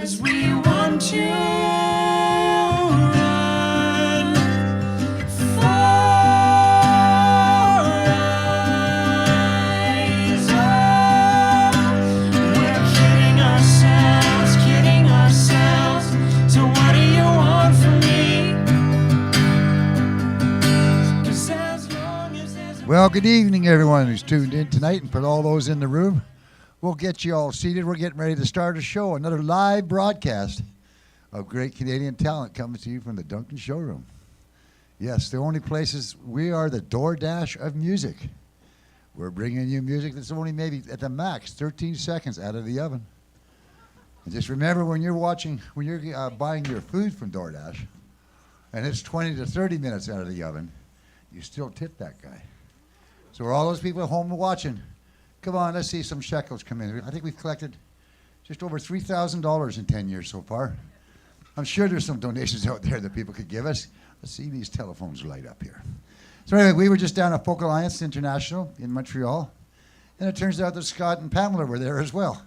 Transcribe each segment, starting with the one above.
'cause we want to run for rise. We're kidding ourselves. So what do you want from me? 'Cause as long as there's Well, good evening, everyone who's tuned in tonight, and for all those in the room, we'll get you all seated. We're getting ready to start a show, another live broadcast of great Canadian talent coming to you from the Duncan Showroom. Yes, the only places, we are the DoorDash of music. We're bringing you music that's only maybe at the max 13 seconds out of the oven. And just remember, when you're buying your food from DoorDash, and it's 20 to 30 minutes out of the oven, you still tip that guy. So for all those people at home watching, come on, let's see some shekels come in. I think we've collected just over $3,000 in 10 years so far. I'm sure there's some donations out there that people could give us. Let's see these telephones light up here. So anyway, we were just down at Folk Alliance International in Montreal, and it turns out that Scott and Pamela were there as well.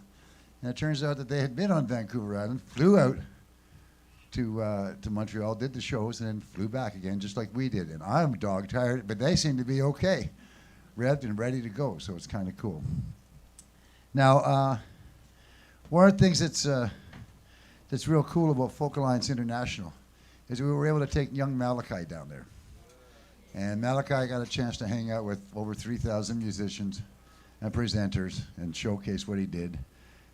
And it turns out that they had been on Vancouver Island, flew out to Montreal, did the shows, and then flew back again just like we did. And I'm dog tired, but they seem to be okay, revved and ready to go, so it's kind of cool. Now, one of the things that's real cool about Folk Alliance International is we were able to take young Malachi down there. And Malachi got a chance to hang out with over 3,000 musicians and presenters and showcase what he did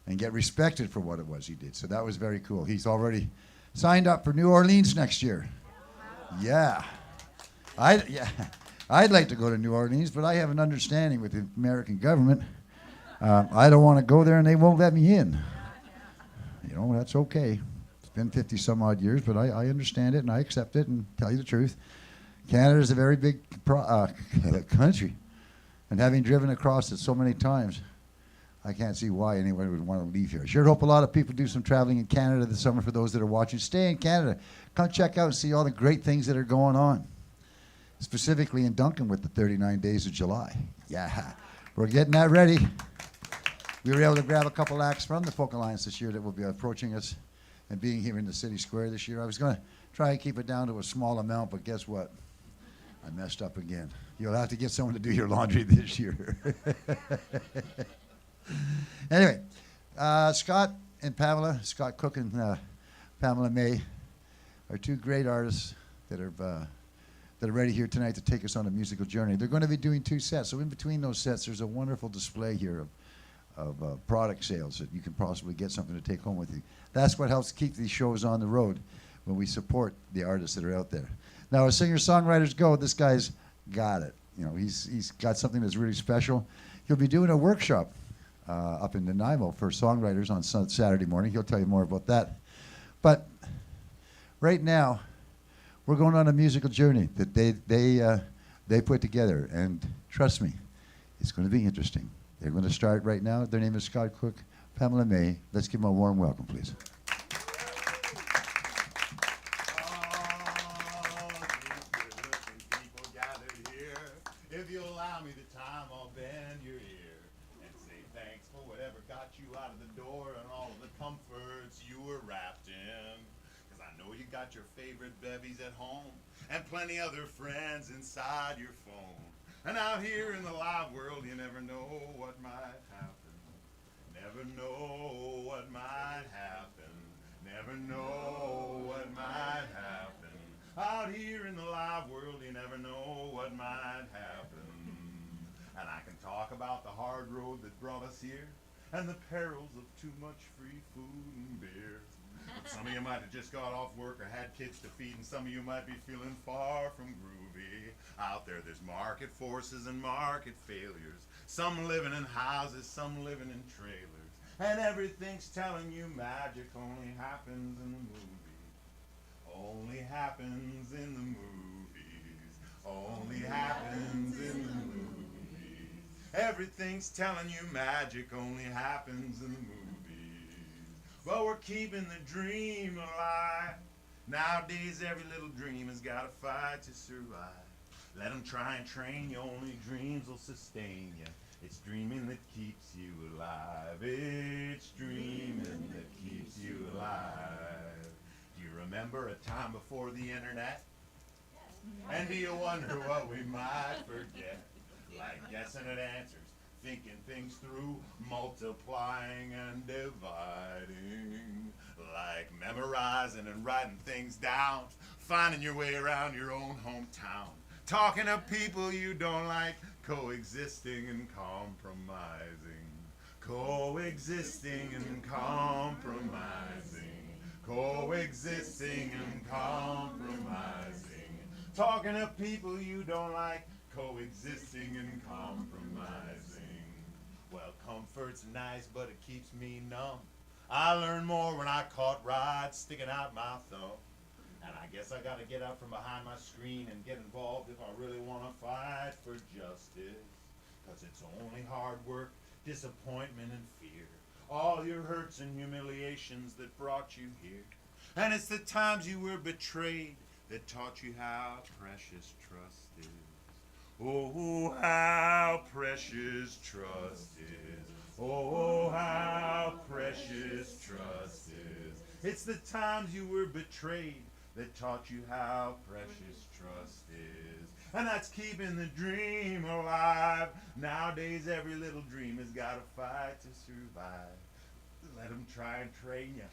and get respected for what it was he did. So that was very cool. He's already signed up for New Orleans next year. Yeah. I'd like to go to New Orleans, but I have an understanding with the American government. I don't want to go there, and they won't let me in. You know, that's okay. It's been 50 some odd years, but I understand it, and I accept it, and tell you the truth. Canada's a very big country, and having driven across it so many times, I can't see why anyone would want to leave here. I sure hope a lot of people do some traveling in Canada this summer. For those that are watching, stay in Canada. Come check out and see all the great things that are going on. Specifically in Duncan with the 39 Days of July. Yeah, we're getting that ready. We were able to grab a couple acts from the Folk Alliance this year that will be approaching us and being here in the city square this year. I was going to try and keep it down to a small amount, but guess what? I messed up again. You'll have to get someone to do your laundry this year. Anyway, Scott and Pamela, Scott Cook and Pamela May, are two great artists that are ready here tonight to take us on a musical journey. They're going to be doing two sets. So in between those sets, there's a wonderful display here of product sales that you can possibly get something to take home with you. That's what helps keep these shows on the road when we support the artists that are out there. Now, as singer-songwriters go, this guy's got it. You know, he's got something that's really special. He'll be doing a workshop up in Nanaimo for songwriters on Saturday morning. He'll tell you more about that. But right now, we're going on a musical journey that they put together, and trust me, it's going to be interesting. They're going to start right now. Their name is Scott Cook, Pamela May. Let's give them a warm welcome, please. People gathered here. If you allow me the time, I'll bend your ear and say thanks for whatever got you out of the door and all of the comforts you were wrapped in. I know you got your favorite bevies at home and plenty other friends inside your phone. And out here in the live world, you never know what might happen. Never know what might happen. Never know what might happen. Out here in the live world, you never know what might happen. And I can talk about the hard road that brought us here and the perils of too much free food and beer. Some of you might have just got off work or had kids to feed, and some of you might be feeling far from groovy. Out there's market forces and market failures. Some living in houses, some living in trailers. And everything's telling you magic only happens in the movies. Only happens in the movies. Only happens in the movies. Everything's telling you magic only happens in the movies. Well, we're keeping the dream alive. Nowadays, every little dream has got to fight to survive. Let them try and train you, only dreams will sustain you. It's dreaming that keeps you alive. It's dreaming that keeps you alive. remember a time before the internet? And do you wonder what we might forget? Like guessing at answers, thinking things through, multiplying and dividing. Like memorizing and writing things down, finding your way around your own hometown. Talking to people you don't like, coexisting and compromising. Coexisting and compromising. Coexisting and compromising. Talking to people you don't like, coexisting and compromising. Well, comfort's nice, but it keeps me numb. I learned more when I caught rides sticking out my thumb. And I guess I gotta get out from behind my screen and get involved if I really wanna fight for justice. 'Cause it's only hard work, disappointment and fear, all your hurts and humiliations that brought you here. And it's the times you were betrayed that taught you how precious trust is. Oh, how precious trust is. Oh, how precious trust is. It's the times you were betrayed that taught you how precious trust is. And that's keeping the dream alive. Nowadays every little dream has got to fight to survive. Let them try and train you.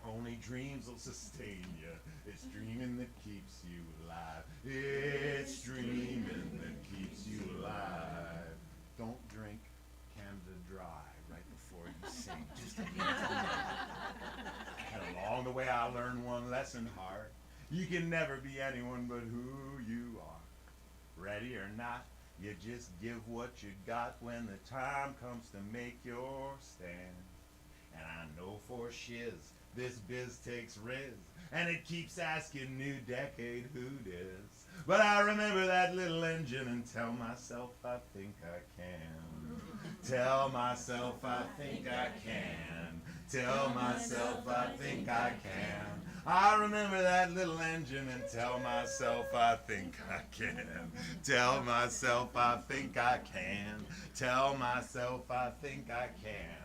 Only dreams will sustain you. It's dreaming that keeps you alive. It's dreaming that keeps you alive. Don't drink Canada Dry right before you sing. Just a minute. And along the way I learned one lesson hard. You can never be anyone but who you are. Ready or not, you just give what you got when the time comes to make your stand. And I know for shiz, this biz takes riz, and it keeps asking new decade who dis. But I remember that little engine and tell myself I think I can. Tell myself I think I can. Tell myself I think I can. I remember that little engine and tell myself I think I can. Tell myself I think I can. Tell myself I think I can.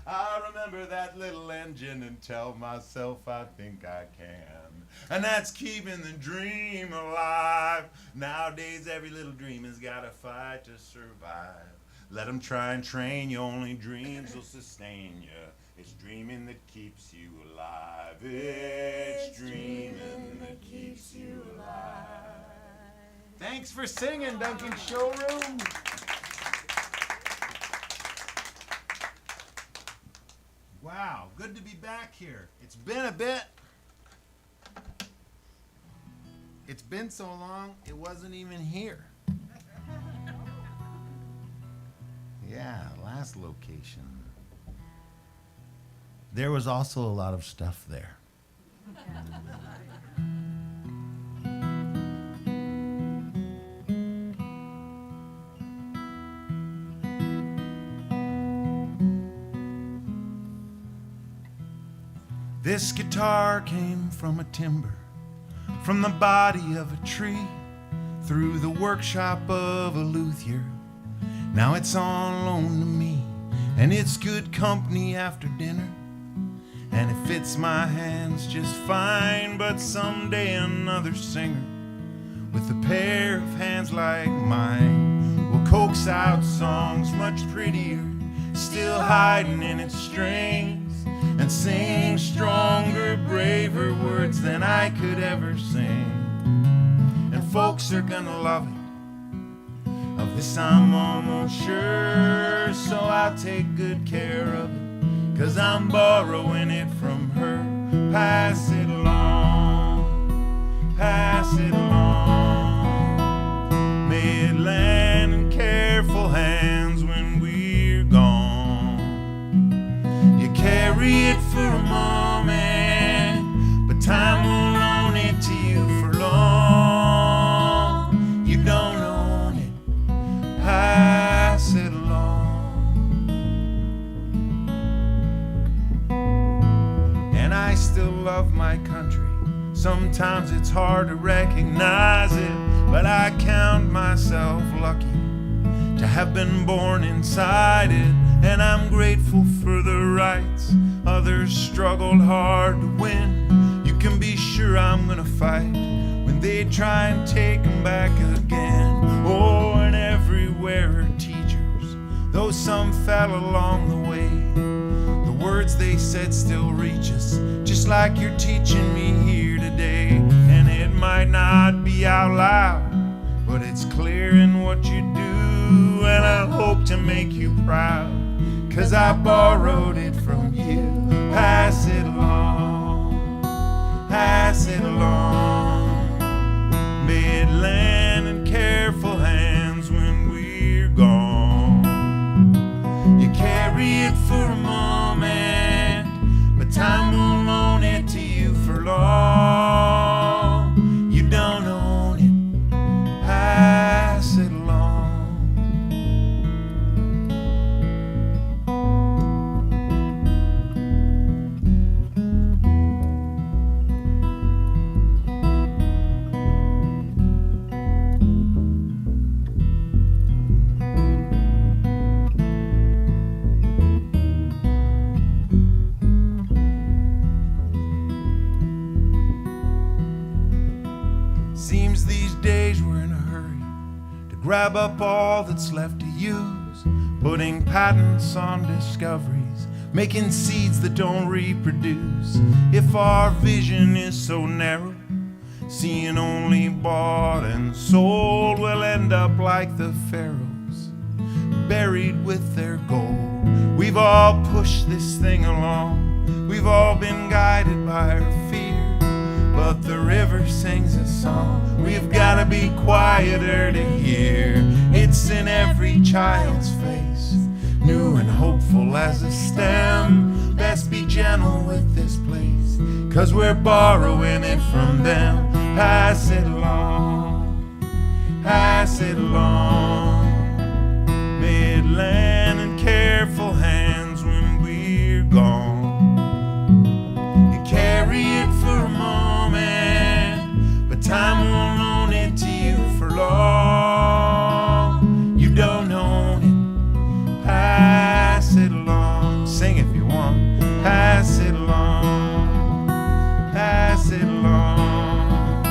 I remember that little engine and tell myself I think I can. And that's keeping the dream alive. Nowadays every little dream has got to fight to survive. Let them try and train you, only dreams will sustain you. It's dreaming that keeps you alive. It's dreaming that keeps you alive. Thanks for singing, Duncan Showroom. Wow, good to be back here. It's been a bit. It's been so long, it wasn't even here. Yeah, last location. There was also a lot of stuff there. This guitar came from a timber, from the body of a tree, through the workshop of a luthier. Now it's on loan to me, and it's good company after dinner. And it fits my hands just fine, but someday another singer with a pair of hands like mine will coax out songs much prettier, still hiding in its strings, and sing stronger, braver words than I could ever sing. And folks are gonna love it, of this I'm almost sure, so I'll take good care of it, 'cause I'm borrowing it from her. Pass it along, pass it along. May it land in careful hands when we're gone. You carry it for a moment, but time won't loan it to you for long. You don't own it, pass it along. I still love my country. Sometimes it's hard to recognize it, but I count myself lucky to have been born inside it. And I'm grateful for the rights others struggled hard to win. You can be sure I'm gonna fight when they try and take them back again. Oh, and everywhere are teachers, though some fell along the way. The words they said still reach us, just like you're teaching me here today. And it might not be out loud, but it's clear in what you do. And I hope to make you proud, 'cause I borrowed it from you. Pass it along, pass it along. May it land in careful hands when we're gone. You carry it for a moment, but time won't loan it to you for long. You don't own it, pass it along. Seems these days we're in a hurry to grab up all that's left to use, putting patents on discoveries, making seeds that don't reproduce. If our vision is so narrow, seeing only bought and sold, we'll end up like the pharaohs, buried with their gold. We've all pushed this thing along, we've all been guided by our fear, but the river sings a song we've gotta be quieter to hear. It's in every child's face, new and hopeful as a stem. Best be gentle with this place, 'cause we're borrowing it from them. Pass it along, pass it along. May it land in careful hands when we're gone. You carry it for a moment, but time won't loan it to you for long. You don't own it, pass it along. Sing if you want. Pass it along, pass it along.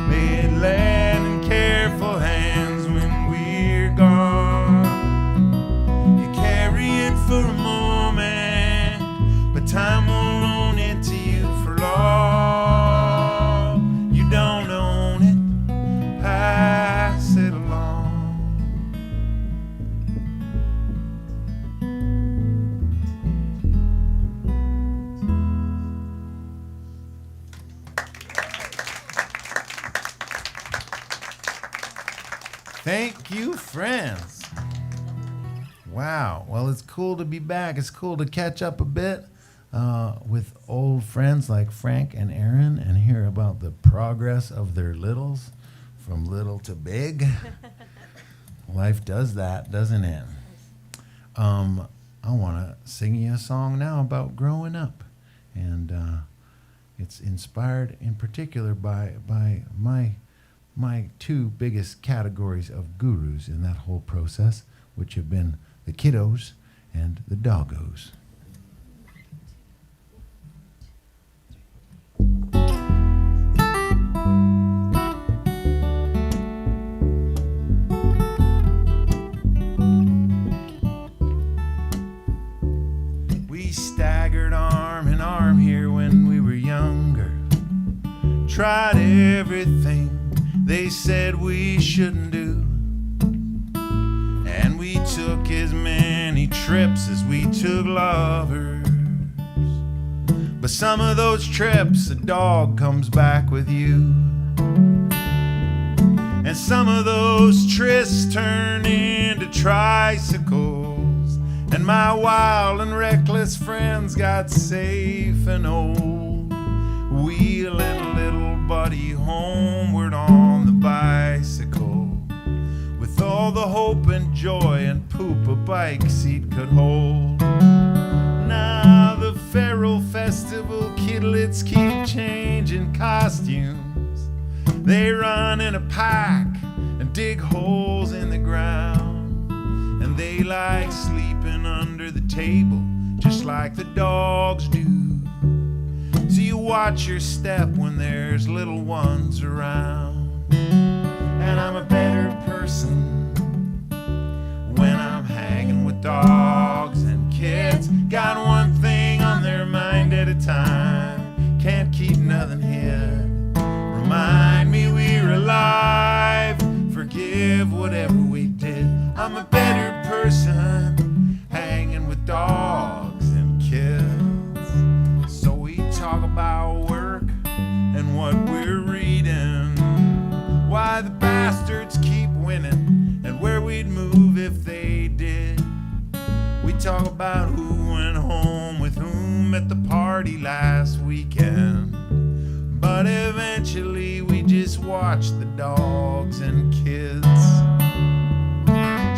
May it land in careful hands when we're gone. You carry it for a moment, but time won't loan it to you for long. You don't own it, pass it along. Thank you, friends. Wow. Well, it's cool to be back. It's cool to catch up a bit with old friends like Frank and Aaron and hear about the progress of their littles from little to big. Life does that, doesn't it? I want to sing you a song now about growing up. And it's inspired in particular by my two biggest categories of gurus in that whole process, which have been the kiddos and the doggos. We staggered arm in arm here when we were younger, tried everything they said we shouldn't do, and we took as many trips as we took lovers. But some of those trips a dog comes back with you, and some of those trysts turn into tricycles, and my wild and reckless friends got safe and old, wheeling little buddy homeward on the bicycle, with all the hope and joy and poop a bike seat could hold. Now the feral festival kidlets keep changing costumes. They run in a pack and dig holes in the ground, and they like sleeping under the table just like the dogs do. So you watch your step when there's little ones around. And I'm a better person when I'm hanging with dogs and kids. Got one thing on their mind at a time, can't keep nothing hid. Remind me we're alive, forgive whatever we did. I'm a better person hanging with dogs and kids. So we talk about work and what we're reading, why the bastards keep winning, and where we'd move if they did. We talk about who went home with whom at the party last weekend. But eventually we just watch the dogs and kids.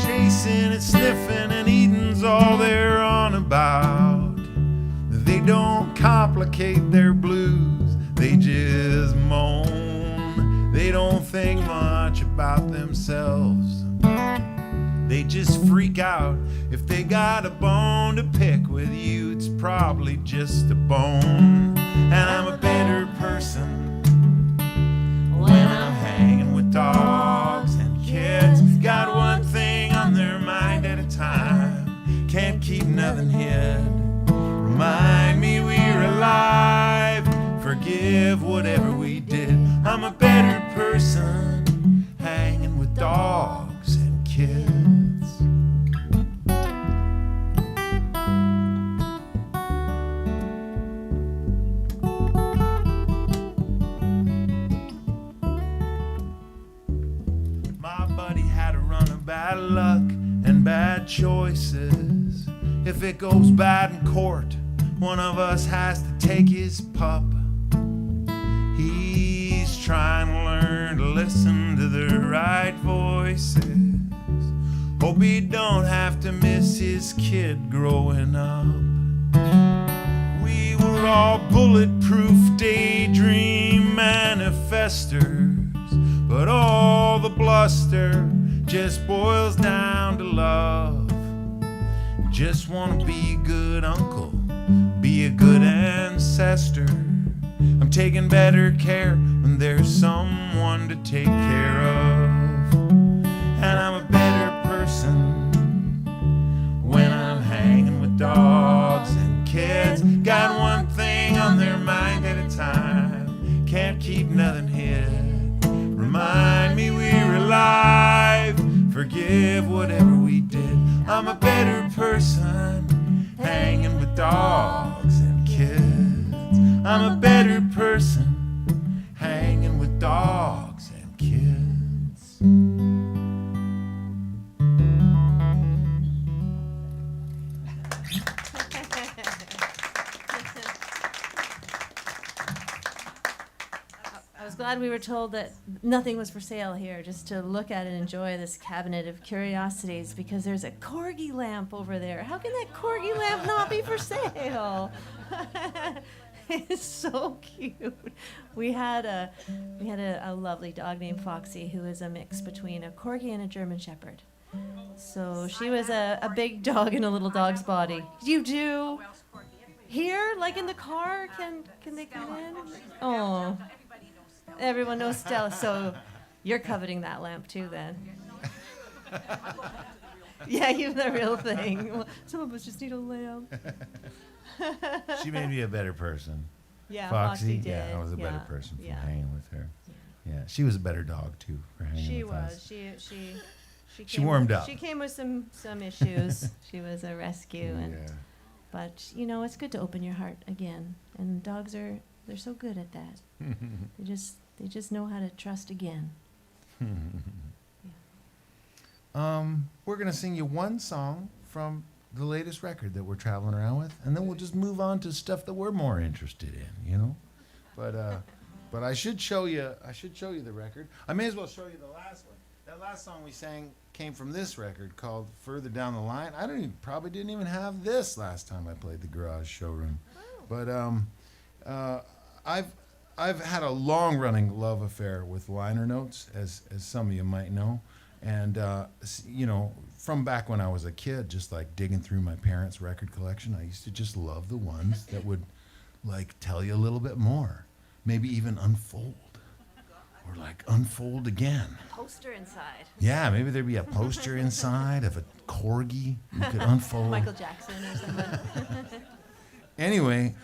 Chasing and sniffing and eating's all they're on about. They don't complicate their blues, they just moan. They don't think much about themselves, they just freak out. If they got a bone to pick with you, it's probably just a bone. And I'm a better person when I'm hanging with dogs and kids. Got one thing on their mind at a time, can't keep nothing hid. Remind me we're alive, forgive whatever we did. I'm a better person hanging with dogs and kids. Bad luck and bad choices. If it goes bad in court, one of us has to take his pup. He's trying to learn to listen to the right voices. Hope he don't have to miss his kid growing up. We were all bulletproof daydream manifestors, but all the bluster just boils down to love. Just wanna be a good uncle, be a good ancestor. I'm taking better care when there's someone to take care of. And I'm a better person when I'm hanging with dogs and kids. Got one thing on their mind at a time, can't keep nothing hid. Remind me we're alive, forgive whatever we did. I'm a better person hanging with dogs and kids. I'm a better person hanging with dogs and kids. I was glad we were told that nothing was for sale here, just to look at and enjoy this cabinet of curiosities, because there's a corgi lamp over there. How can that corgi lamp not be for sale? It's so cute. We had a lovely dog named Foxy, who is a mix between a corgi and a German Shepherd. So she was a big dog in a little dog's body. You do? Here, like in the car? Can they come in? Oh. Everyone knows Stella, so you're coveting that lamp too then. Yeah, you're the real thing. Well, some of us just need a lamp. She made me a better person. Yeah, Foxy did. Yeah, I was a better person for yeah. hanging with her. Yeah, she was a better dog too for hanging She with us. She She warmed up. She came with some issues. She was a rescue, but you know, it's good to open your heart again. And dogs they're so good at that. They just know how to trust again. We're gonna sing you one song from the latest record that we're traveling around with, and then we'll just move on to stuff that we're more interested in, you know. But I should show you the record. I may as well show you the last one. That last song we sang came from this record called Further Down the Line. Probably didn't even have this last time I played the Garage Showroom. But I've had a long-running love affair with liner notes, as some of you might know, and you know, from back when I was a kid, just like digging through my parents' record collection, I used to just love the ones that would like tell you a little bit more, maybe even unfold, or like unfold again. Poster inside. Yeah, maybe there'd be a poster inside of a corgi you could unfold. Michael Jackson or something. Anyway,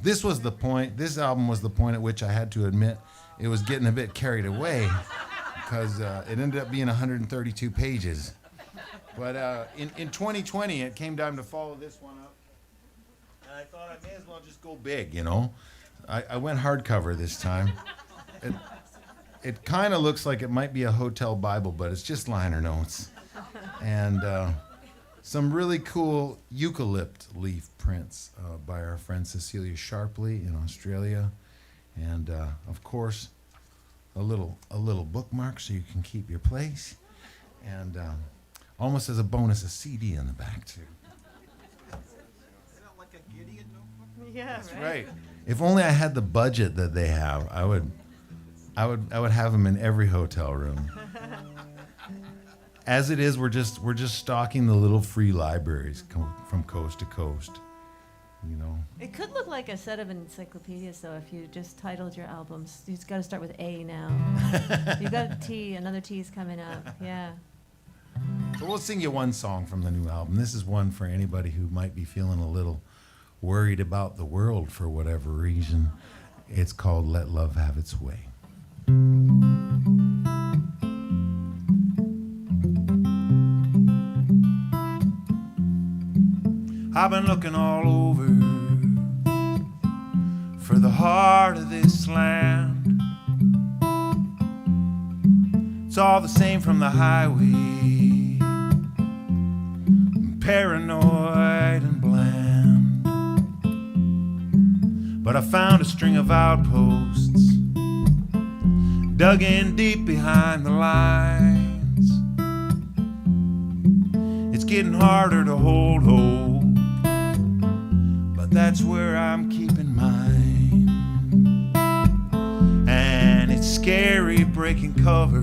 this was the point. This album was the point at which I had to admit it was getting a bit carried away because it ended up being 132 pages. But in 2020, it came time to follow this one up. And I thought I may as well just go big, you know. I went hardcover this time. It kind of looks like it might be a hotel Bible, but it's just liner notes. And some really cool eucalypt leaf prints by our friend Cecilia Sharpley in Australia. And of course, a little bookmark so you can keep your place. And almost as a bonus, a CD in the back too. Yeah, That's right. If only I had the budget that they have, I would have them in every hotel room. As it is, we're just stocking the little free libraries from coast to coast. You know. It could look like a set of encyclopedias, though, if you just titled your albums. You've got to start with A now. You've got a T. Another T is coming up. Yeah. So we'll sing you one song from the new album. This is one for anybody who might be feeling a little worried about the world for whatever reason. It's called Let Love Have Its Way. I've been looking all over for the heart of this land. It's all the same from the highway, paranoid and bland. But I found a string of outposts dug in deep behind the lines. It's getting harder to hold hope, but that's where I'm keeping mine. And it's scary breaking cover.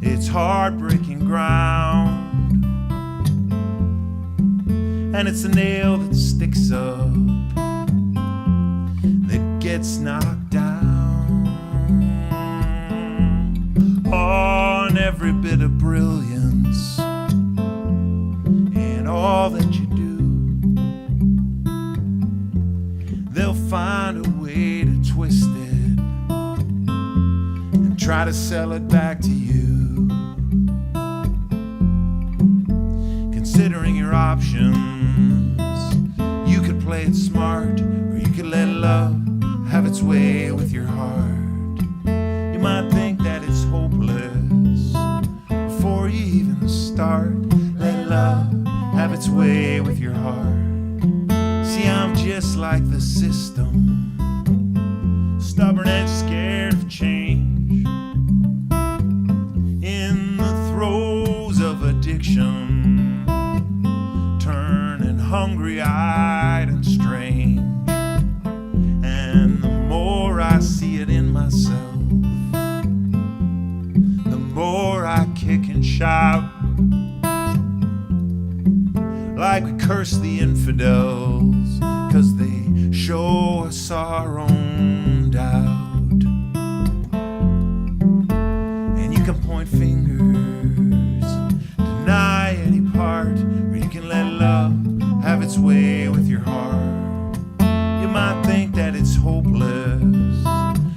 It's heartbreaking ground. And it's the nail that sticks up that gets knocked down. On every bit of brilliance in all that you do, they'll find a way to twist it and try to sell it back to you. Considering your options, you could play it smart, or you could let love have its way with your heart. You might think that it's hopeless before you even start. Let love have its way with your heart. See, I'm just like the system, stubborn and scared of change. In the throes of addiction, turning hungry-eyed and strange. And the more I see it in myself, the more I kick and shout, like we curse the infidels, 'cause they show us our own doubt. And you can point fingers, deny any part, or you can let love have its way with your heart. You might think that it's hopeless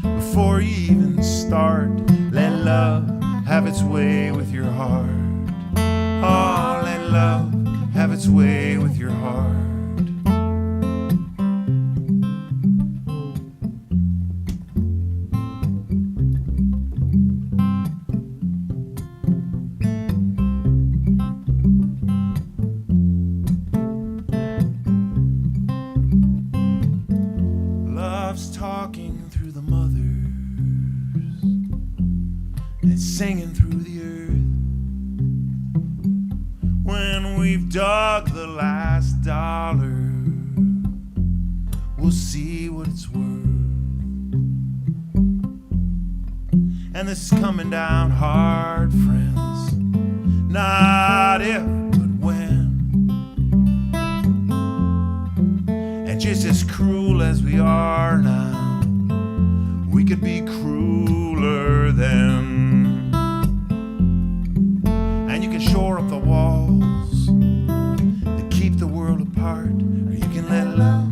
before you even start. Let love have its way with your heart. Oh, let love have its way with your heart. Love's talking through the mothers, and it's singing through the earth. When we've dug the last dollar, we'll see what it's worth. And this is coming down hard, friends. Not if, but when. just as cruel as we are now. We could be crueler then. And you can shore up the walls that keep the world apart, or you can let love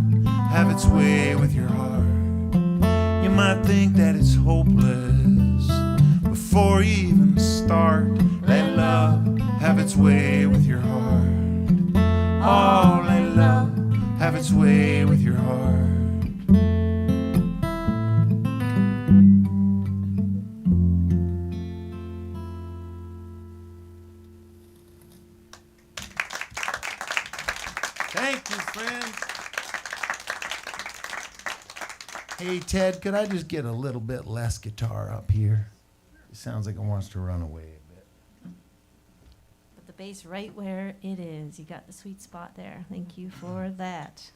have its way with your heart. You might think that it's hopeless before you even start. Let love have its way with your heart. Oh, let love have its way with your heart. Thank you, friends. Hey, Ted, could I just get a little bit less guitar up here? It sounds like it wants to run away a bit. Put the bass right where it is. You got the sweet spot there. Thank you for that.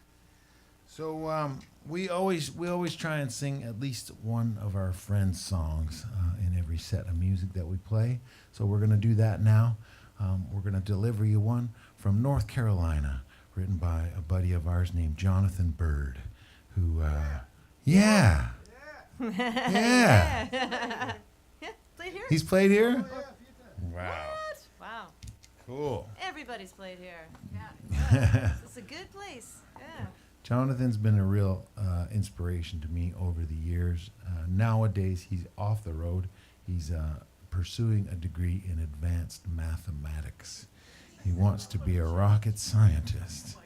So we always try and sing at least one of our friends' songs in every set of music that we play. So we're going to do that now. We're going to deliver you one from North Carolina, written by a buddy of ours named Jonathan Bird, who, yeah. Played here? He's played here? Oh, yeah, a few times. Wow. What? Wow. Cool. Everybody's played here. Yeah. It's a good place. Yeah. Jonathan's been a real inspiration to me over the years. Nowadays, he's off the road. He's pursuing a degree in advanced mathematics. He wants to be a rocket scientist.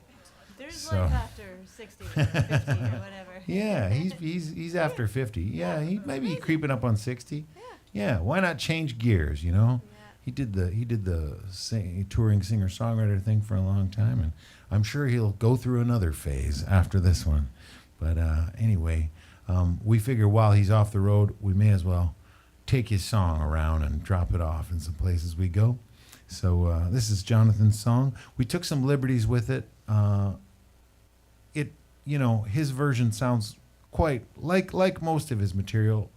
There's So- life after 60 or 50 or whatever. Yeah, he's after 50. Yeah, he maybe creeping up on 60. Yeah, why not change gears, you know? Yeah. He did the touring singer-songwriter thing for a long time, and I'm sure he'll go through another phase after this one. But anyway, we figure while he's off the road, we may as well take his song around and drop it off in some places we go. So this is Jonathan's song. We took some liberties with it. His version sounds quite like most of his material,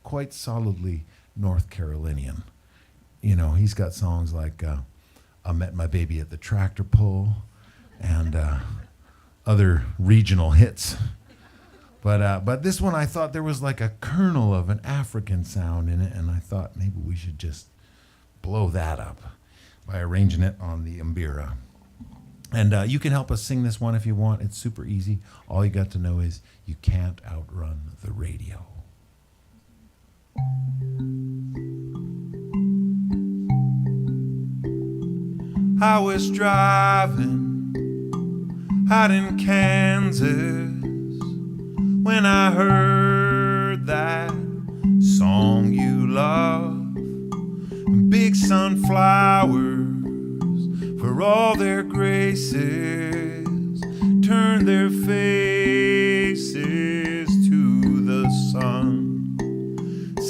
quite solidly North Carolinian. You know, he's got songs like I Met My Baby at the Tractor Pull and other regional hits. But this one, I thought there was like a kernel of an African sound in it, and I thought maybe we should just blow that up by arranging it on the mbira. And you can help us sing this one if you want. It's super easy. All you got to know is you can't outrun the radio. I was driving out in Kansas when I heard that song you love. Big sunflowers, for all their graces, turn their faces to the sun.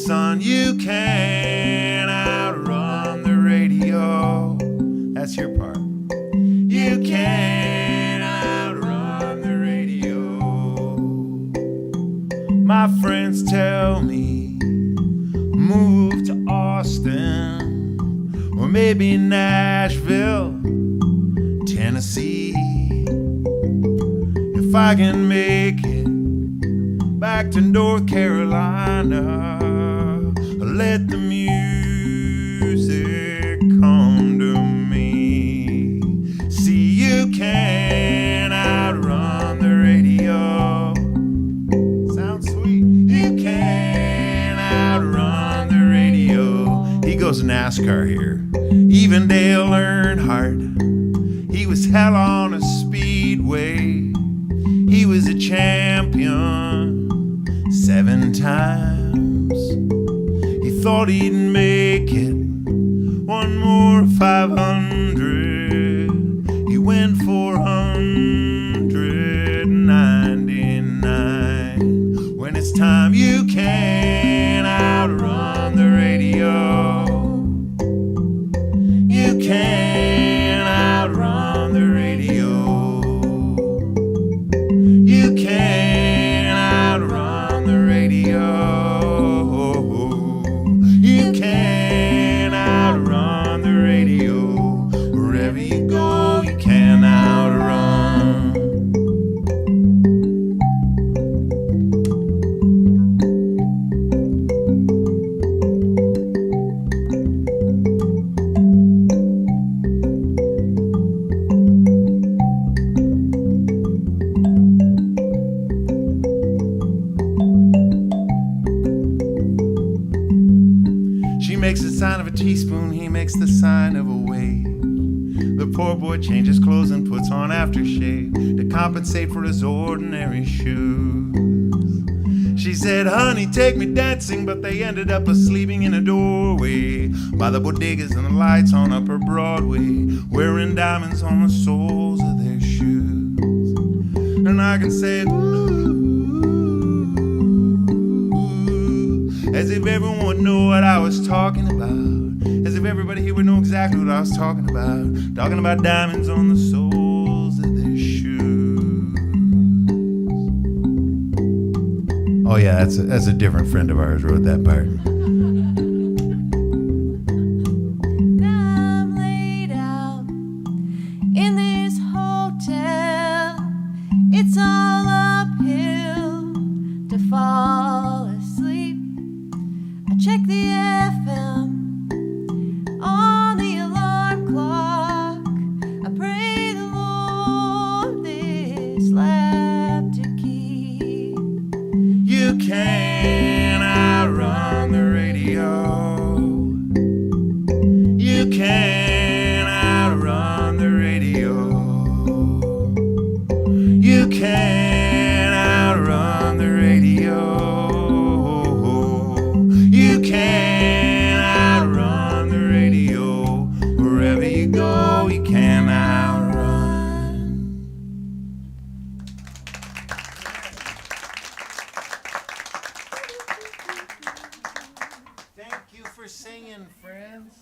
Son, you can't outrun the radio. That's your part. You can't outrun the radio. My friends tell me, move to Austin, or maybe Nashville, Tennessee. If I can make it back to North Carolina, let the music come to me. See, you can't outrun the radio. Sounds sweet. You can't outrun the radio. He goes NASCAR here. Even Dale Earnhardt, he was hell on a speedway. He was a champion 7 times. He thought he'd make it one more 500. He went 499. When it's time, you can't outrun the radio. You can't outrun the radio. You can't outrun the radio. You can't outrun the radio. Wherever you go, you can't outrun. teaspoon, he makes the sign of a wave. The poor boy changes clothes and puts on aftershave to compensate for his ordinary shoes. She said, honey, take me dancing, but they ended up sleeping in a doorway by the bodegas and the lights on Upper Broadway, wearing diamonds on the soles of their shoes. And I can say, ooh, as if everyone would know what I was talking about, as if everybody here would know exactly what I was talking about diamonds on the soles of their shoes. Oh yeah, that's a different friend of ours wrote that part. Now I'm laid out in this hotel. It's all uphill to fall asleep. I check the FM on the alarm clock. I pray the Lord this lap to keep. You can't outrun the radio. You can't outrun the radio. You can't outrun the radio. You can't outrun the radio. Wherever you go, you can't outrun. Thank you for singing, friends.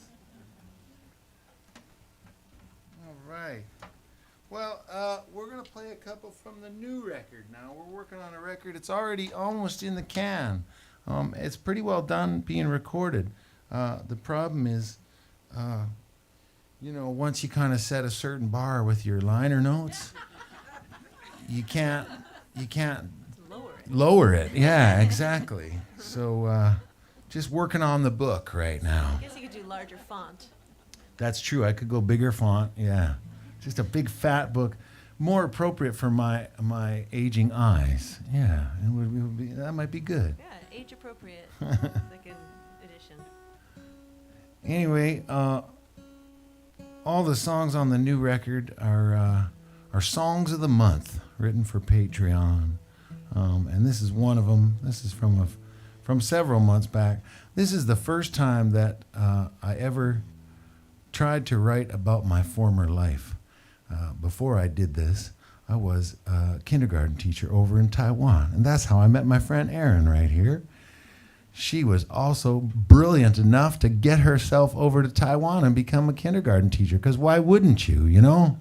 All right. Well, we're going to play a couple from the new record now. We're working on a record. It's already almost in the can. It's pretty well done being recorded. The problem is, once you kind of set a certain bar with your liner notes, you can't lower it. Yeah, exactly. So just working on the book right now. I guess you could do larger font. That's true. I could go bigger font. Yeah, just a big fat book, more appropriate for my aging eyes. Yeah, it would be, that might be good. Yeah, age appropriate. Second edition. Anyway, all the songs on the new record are songs of the month, written for Patreon, and this is one of them. This is from several months back. This is the first time that I ever tried to write about my former life. Before I did this, I was a kindergarten teacher over in Taiwan, and that's how I met my friend Erin right here. She was also brilliant enough to get herself over to Taiwan and become a kindergarten teacher, because why wouldn't you, you know?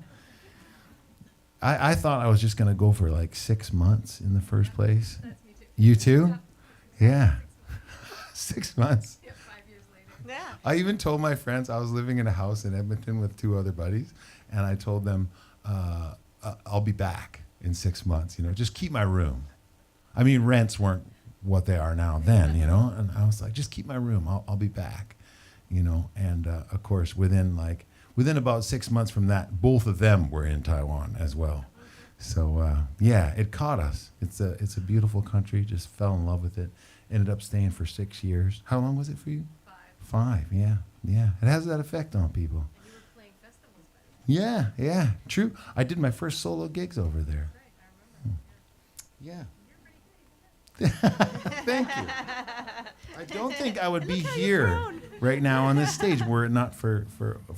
I thought I was just going to go for like 6 months in the first place. That's me too. You too? Yeah. 6 months. Yep, 5 years later. Yeah. I even told my friends I was living in a house in Edmonton with 2 other buddies, and I told them I'll be back in 6 months. Just keep my room. I mean, rents weren't what they are now then, and I was like, just keep my room. I'll be back, And of course, within about 6 months from that, both of them were in Taiwan as well. So yeah, it caught us. It's a beautiful country. Just fell in love with it. Ended up staying for 6 years. How long was it for you? 5. 5, yeah. It has that effect on people. And you were playing festivals by then. Yeah, true. I did my first solo gigs over there. Right, I remember. Yeah. You're pretty good. Thank you. I don't think I would be Look how you've here grown. right now on this stage were it not for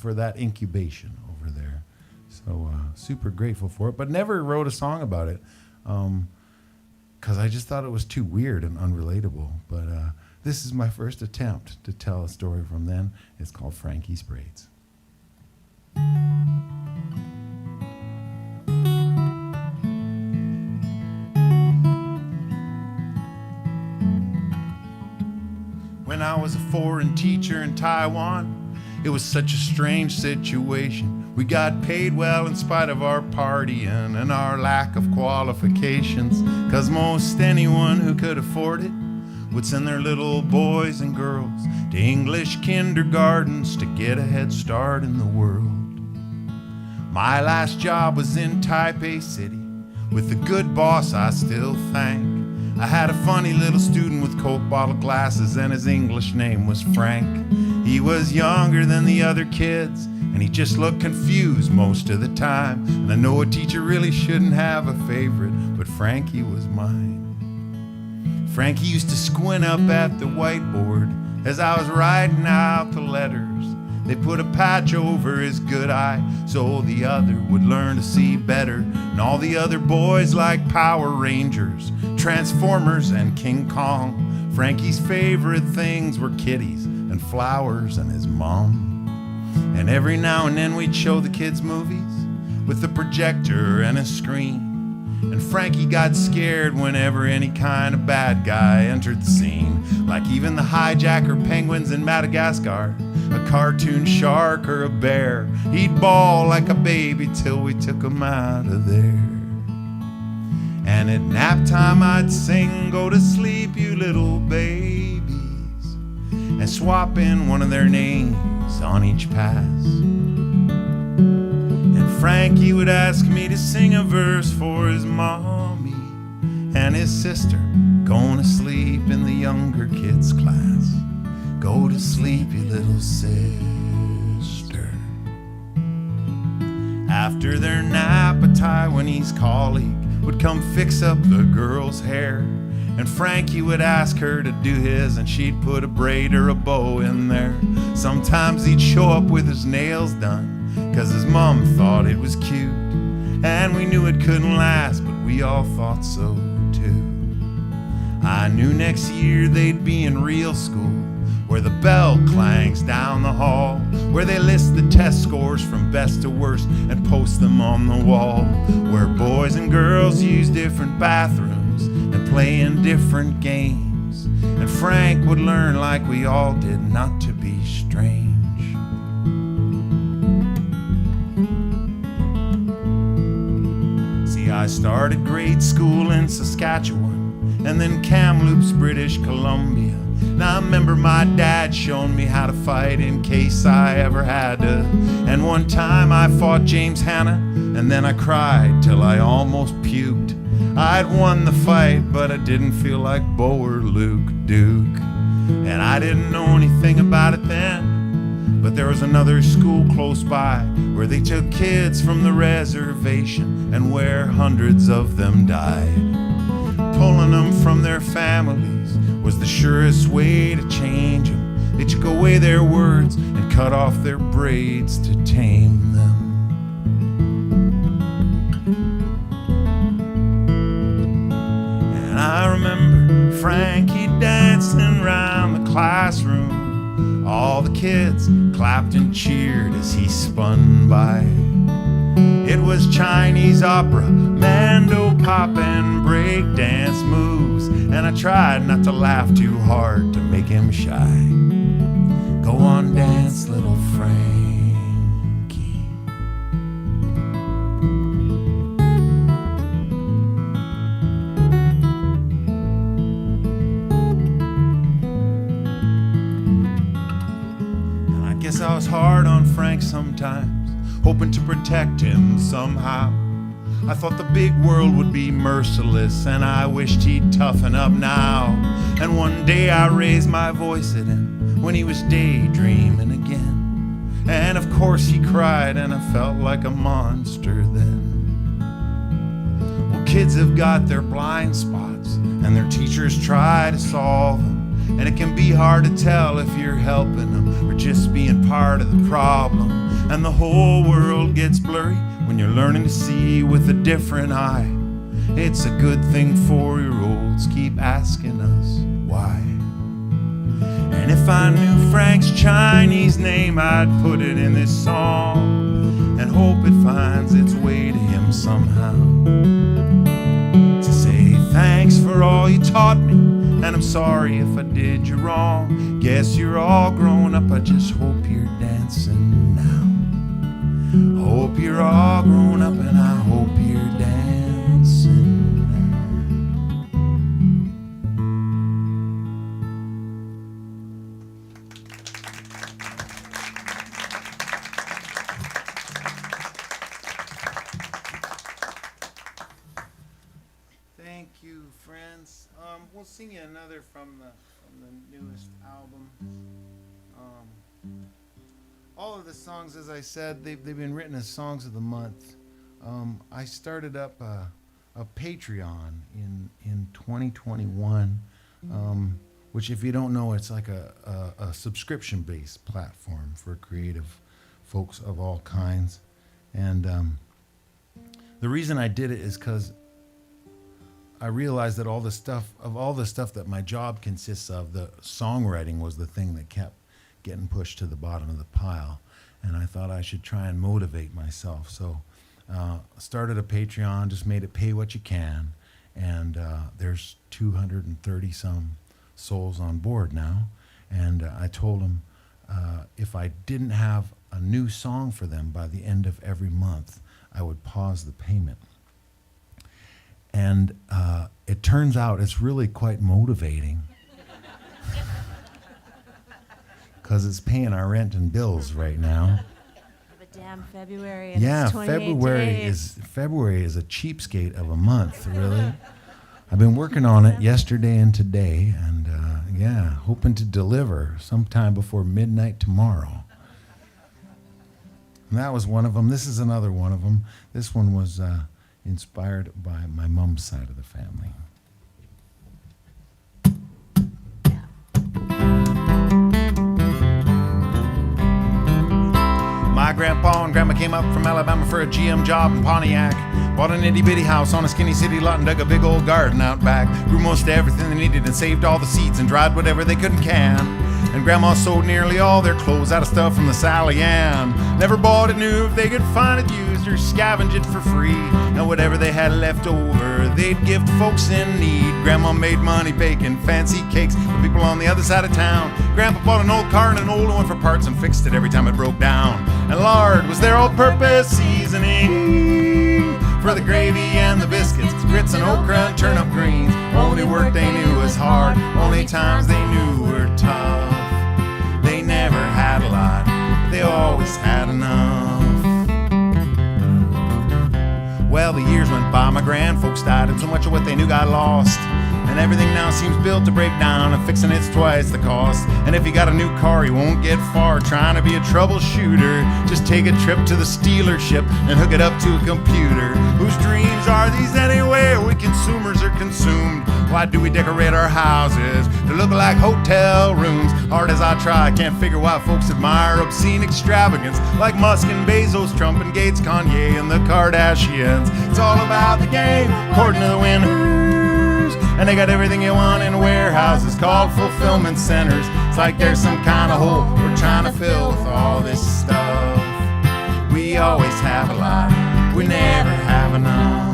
that incubation over there. So super grateful for it, but never wrote a song about it because I just thought it was too weird and unrelatable. But this is my first attempt to tell a story from then. It's called Frankie's Braids. When I was a foreign teacher in Taiwan, it was such a strange situation. We got paid well in spite of our partying and our lack of qualifications, 'cause most anyone who could afford it would send their little boys and girls to English kindergartens to get a head start in the world. My last job was in Taipei City with a good boss I still thank. I had a funny little student with Coke bottle glasses, and his English name was Frank. He was younger than the other kids, and he just looked confused most of the time. And I know a teacher really shouldn't have a favorite, but Frankie was mine. Frankie used to squint up at the whiteboard as I was writing out the letters. They put a patch over his good eye so the other would learn to see better. And all the other boys like Power Rangers, Transformers, and King Kong. Frankie's favorite things were kitties and flowers and his mom. And every now and then we'd show the kids movies with a projector and a screen. And Frankie got scared whenever any kind of bad guy entered the scene, like even the hijacker penguins in Madagascar, a cartoon shark or a bear. He'd bawl like a baby till we took him out of there. And at nap time I'd sing, "Go to sleep, you little babies," and swap in one of their names on each pass. Frankie would ask me to sing a verse for his mommy and his sister, going to sleep in the younger kids' class. Go to sleep, you little sister. After their nap, a Taiwanese colleague would come fix up the girl's hair, and Frankie would ask her to do his, and she'd put a braid or a bow in there. Sometimes he'd show up with his nails done, 'cause his mom thought it was cute, and we knew it couldn't last, but we all thought so too. I knew next year they'd be in real school, where the bell clangs down the hall, where they list the test scores from best to worst and post them on the wall, where boys and girls use different bathrooms and play in different games, and Frank would learn like we all did not to be strange. I started grade school in Saskatchewan and then Kamloops, British Columbia. Now I remember my dad showing me how to fight in case I ever had to. And one time I fought James Hanna, and then I cried till I almost puked. I'd won the fight, but I didn't feel like Bo or Luke Duke. And I didn't know anything about it then, but there was another school close by where they took kids from the reservation and where hundreds of them died. Pulling them from their families was the surest way to change them. They took away their words and cut off their braids to tame them. And I remember Frankie dancing around the classroom. All the kids clapped and cheered as he spun by. It was Chinese opera, mando pop, and break dance moves, and I tried not to laugh too hard to make him shy. Go on, dance, little Frankie. I was hard on Frank sometimes, hoping to protect him somehow. I thought the big world would be merciless, and I wished he'd toughen up now. And one day I raised my voice at him when he was daydreaming again. And of course he cried, and I felt like a monster then. Well, kids have got their blind spots, and their teachers try to solve them. And it can be hard to tell if you're helping them or just being part of the problem. And the whole world gets blurry when you're learning to see with a different eye. It's a good thing 4-year-olds keep asking us why. And if I knew Frank's Chinese name, I'd put it in this song and hope it finds its way to him somehow. To say thanks for all you taught me, and I'm sorry if I did you wrong. Guess you're all grown up, I just hope you're dancing now. Hope you're all grown up, and I hope you're dancing now. Thank you, friends. We'll sing you another from the newest album. all of the songs, as I said, they've been written as songs of the month. I started up a Patreon in 2021, which, if you don't know, it's like a subscription-based platform for creative folks of all kinds. And the reason I did it is because I realized that all the stuff that my job consists of, the songwriting was the thing that kept getting pushed to the bottom of the pile. And I thought I should try and motivate myself. So started a Patreon, just made it pay what you can. And there's 230 some souls on board now. And I told them if I didn't have a new song for them by the end of every month, I would pause the payment. And it turns out it's really quite motivating because it's paying our rent and bills right now. But damn February and Yeah, it's 28 February is a cheapskate of a month, really. I've been working on it yesterday and today, and hoping to deliver sometime before midnight tomorrow. And that was one of them. This is another one of them. This one was inspired by my mom's side of the family. My grandpa and grandma came up from Alabama for a GM job in Pontiac. Bought an itty-bitty house on a skinny city lot and dug a big old garden out back. Grew most everything they needed and saved all the seeds and dried whatever they couldn't can. And grandma sold nearly all their clothes out of stuff from the Sally Ann. Never bought it new if they could find it used or scavenge it for free. And whatever they had left over, they'd give to folks in need. Grandma made money baking fancy cakes for people on the other side of town. Grandpa bought an old car and an old one for parts and fixed it every time it broke down. And lard was their all-purpose seasoning for the gravy and the biscuits, grits and okra and turnip greens. Only work they knew was hard, only times they knew were tough. They never had a lot, they always had enough. Well, the years went by, my grandfolks died, and so much of what they knew got lost. And everything now seems built to break down, and fixing it's twice the cost. And if you got a new car, you won't get far trying to be a troubleshooter. Just take a trip to the dealership and hook it up to a computer. Whose dreams are these anyway? We consumers are consumed. Why do we decorate our houses to look like hotel rooms? Hard as I try, I can't figure why folks admire obscene extravagance like Musk and Bezos, Trump and Gates, Kanye and the Kardashians. It's all about the game, according to the winners. And they got everything you want in warehouses called fulfillment centers. It's like there's some kind of hole we're trying to fill with all this stuff. We always have a lot, we never have enough.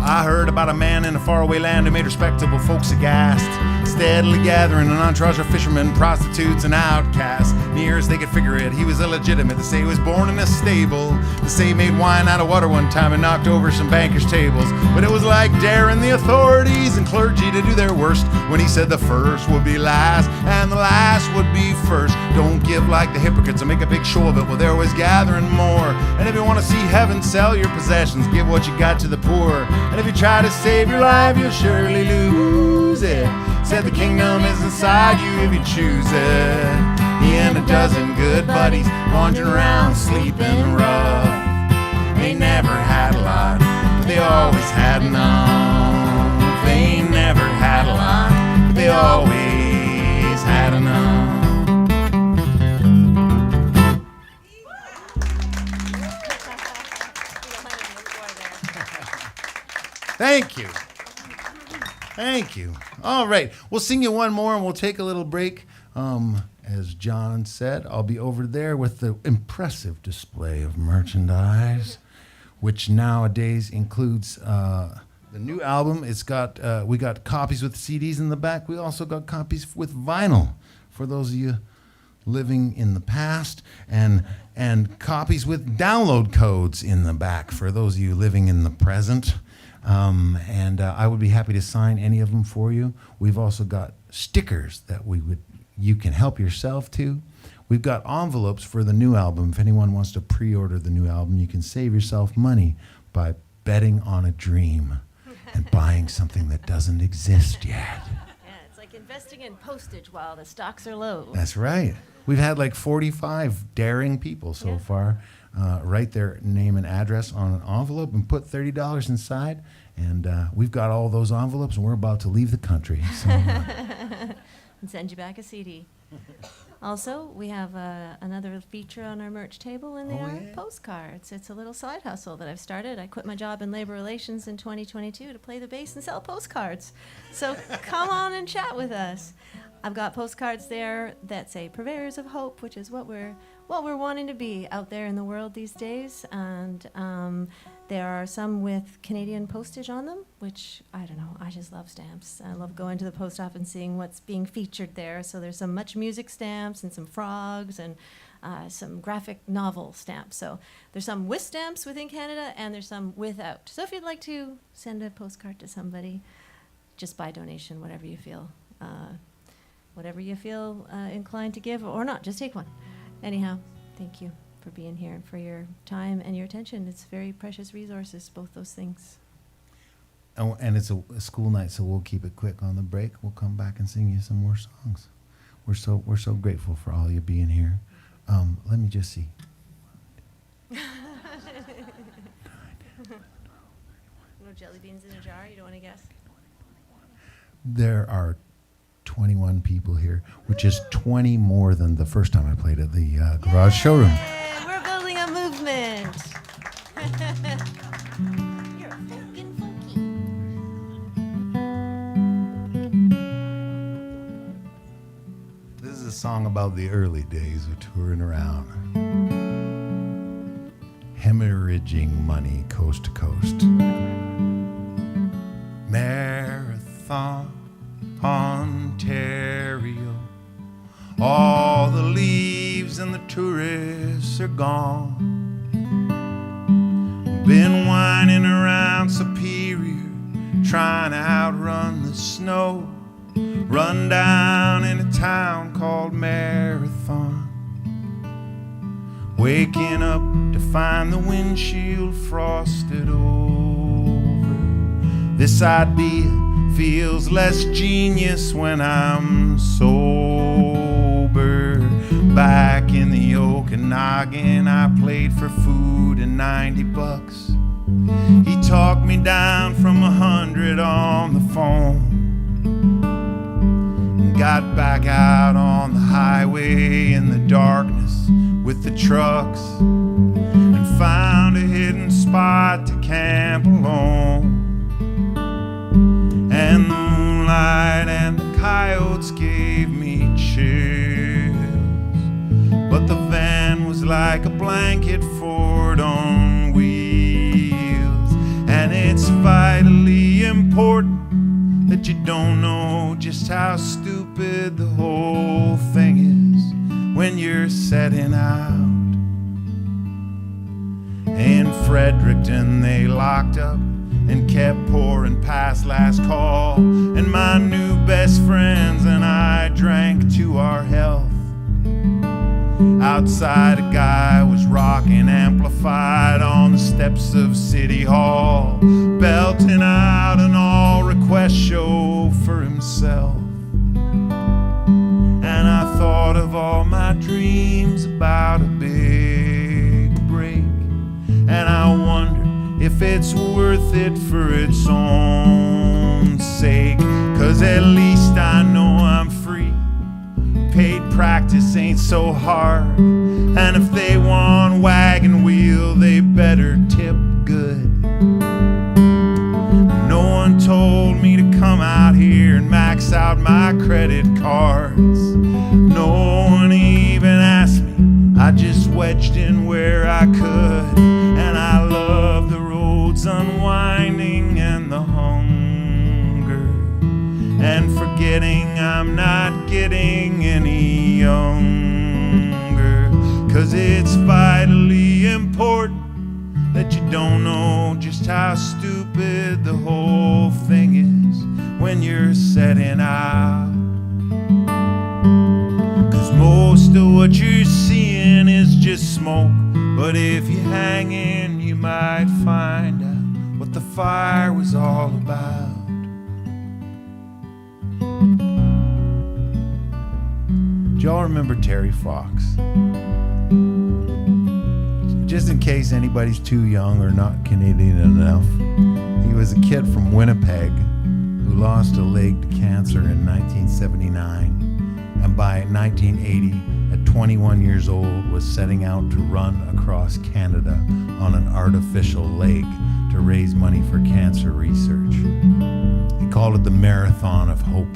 I heard about a man in a faraway land who made respectable folks aghast, steadily gathering an entourage of fishermen, prostitutes, and outcasts. Near as they could figure it, he was illegitimate. They say he was born in a stable. They say he made wine out of water one time and knocked over some bankers' tables. But it was like daring the authorities and clergy to do their worst when he said the first would be last and the last would be first. Don't give like the hypocrites and make a big show of it while they're always gathering more. And if you want to see heaven, sell your possessions, give what you got to the poor. And if you try to save your life, you'll surely lose it. Said the kingdom is inside you if you choose it. He and a dozen good buddies wandering around sleeping rough. They never had a lot, but they always had enough. They never had a lot, but they always had enough. Thank you. Thank you. All right. We'll sing you one more and we'll take a little break. As John said, I'll be over there with the impressive display of merchandise, which nowadays includes the new album. It's got we got copies with CDs in the back. We also got copies with vinyl for those of you living in the past, and copies with download codes in the back for those of you living in the present. I would be happy to sign any of them for you. We've also got stickers that you can help yourself to. We've got envelopes for the new album. If anyone wants to pre-order the new album, you can save yourself money by betting on a dream and buying something that doesn't exist yet. Yeah, it's like in Investing in postage while the stocks are low. That's right. We've had like 45 daring people so Yeah. far write their name and address on an envelope and put $30 inside. And we've got all those envelopes, and we're about to leave the country. So, And send you back a CD. Also, we have another feature on our merch table, and they Oh, are yeah? postcards. It's a little side hustle that I've started. I quit my job in labor relations in 2022 to play the bass and sell postcards. So come on and chat with us. I've got postcards there that say "Purveyors of Hope," which is what we're wanting to be out there in the world these days. And there are some with Canadian postage on them, which, I don't know, I just love stamps. I love going to the post office and seeing what's being featured there. So there's some Much Music stamps and some frogs and some graphic novel stamps. So there's some with stamps within Canada, and there's some without. So if you'd like to send a postcard to somebody, just by donation, whatever you feel inclined to give, or not, just take one. Anyhow, thank you for being here and for your time and your attention. It's very precious resources, both those things. oh, and it's a school night, so we'll keep it quick on the break. We'll come back and sing you some more songs. We're so grateful for all you being here. Let me just see. No jelly beans in a jar? You don't want to guess? There are 21 people here, which is 20 more than the first time I played at the garage showroom. Yay, we're building a movement. You're fucking funky. This is a song about the early days of touring around, hemorrhaging money coast to coast. Marathon, Ontario, all the leaves and the tourists are gone. Been whining around Superior, trying to outrun the snow. Run down in a town called Marathon. Waking up to find the windshield frosted over. This idea feels less genius when I'm sober. Back in the Okanagan, I played for food and $90. He talked me down from 100 on the phone. Got back out on the highway in the darkness with the trucks and found a hidden spot to camp alone. And the moonlight and the coyotes gave me chills, but the van was like a blanket fort on wheels. And it's vitally important that you don't know just how stupid the whole thing is when you're setting out. In Fredericton they locked up and kept pouring past last call, and my new best friends and I drank to our health. Outside a guy was rocking amplified on the steps of City Hall, belting out an all-request show for himself. And I thought of all my dreams about a big break, and I wondered if it's worth it for its own sake. 'Cause at least I know I'm free. Paid practice ain't so hard, and if they want wagon wheel, they better tip good. No one told me to come out here and max out my credit cards. No one even asked me. I just wedged in where I could, and I love the roads unwinding and the hunger, and forgetting I'm not getting any younger. 'Cause it's vitally important that you don't know just how stupid the whole thing is when you're setting out. 'Cause most of what you're seeing is just smoke, but if you hang in, you might find out what the fire was all about. Do y'all remember Terry Fox? Just in case anybody's too young or not Canadian enough, he was a kid from Winnipeg who lost a leg to cancer in 1979, and by 1980, at 21 years old, was setting out to run across Canada on an artificial leg to raise money for cancer research. He called it the Marathon of Hope.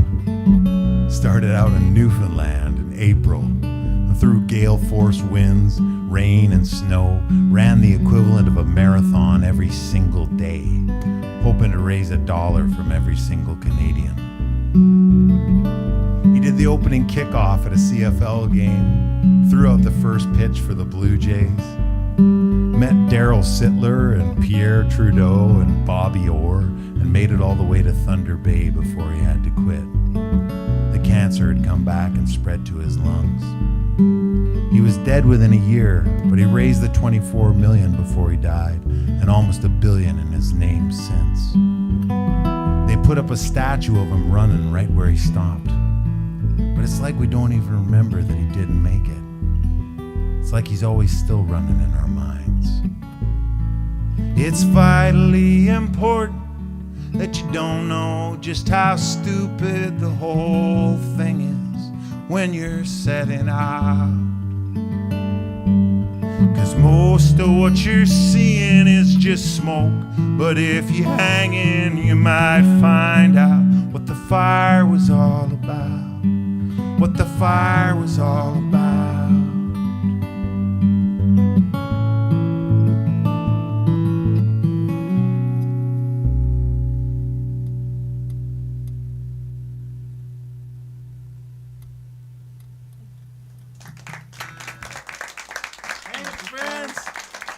Started out in Newfoundland in April, and through gale force winds, rain and snow, ran the equivalent of a marathon every single day, hoping to raise $1 from every single Canadian. He did the opening kickoff at a CFL game, threw out the first pitch for the Blue Jays, met Daryl Sittler and Pierre Trudeau and Bobby Orr, and made it all the way to Thunder Bay before he had to quit. The cancer had come back and spread to his lungs. He was dead within a year, but he raised the $24 million before he died, and almost $1 billion in his name since. They put up a statue of him running right where he stopped. But it's like we don't even remember that he didn't make it. It's like he's always still running in our minds. It's vitally important that you don't know just how stupid the whole thing is when you're setting out. 'Cause most of what you're seeing is just smoke, but if you hang in, you might find out what the fire was all about, what the fire was all about.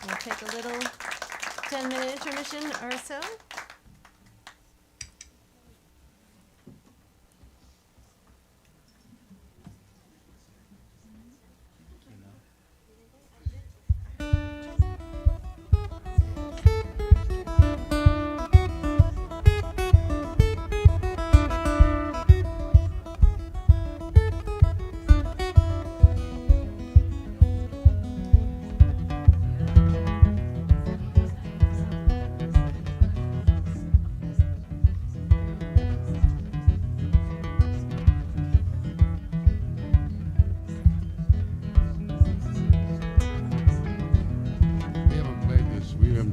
We'll take a little 10-minute intermission or so.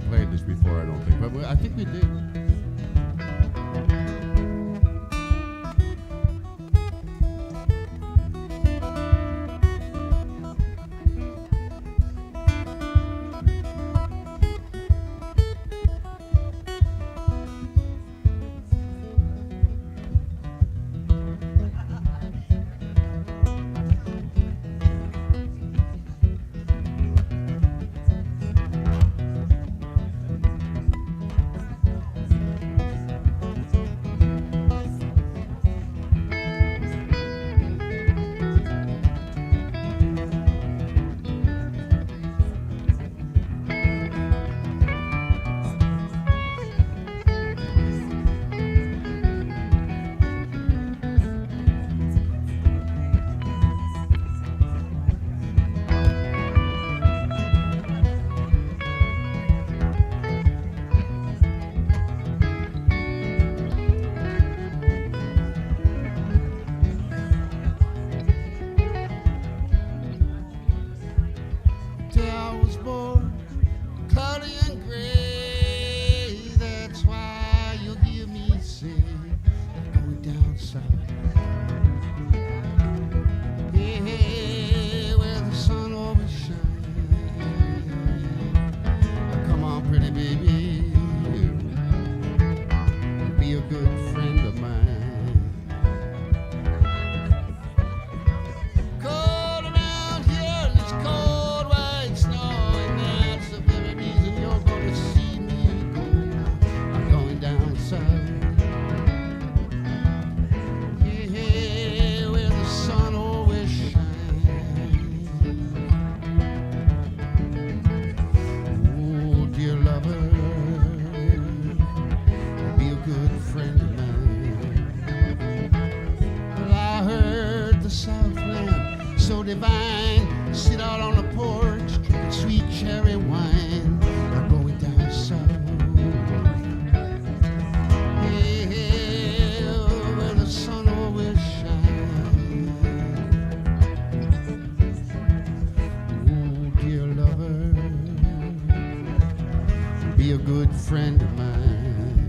Played this before, I don't think, but I think we did. good friend of mine.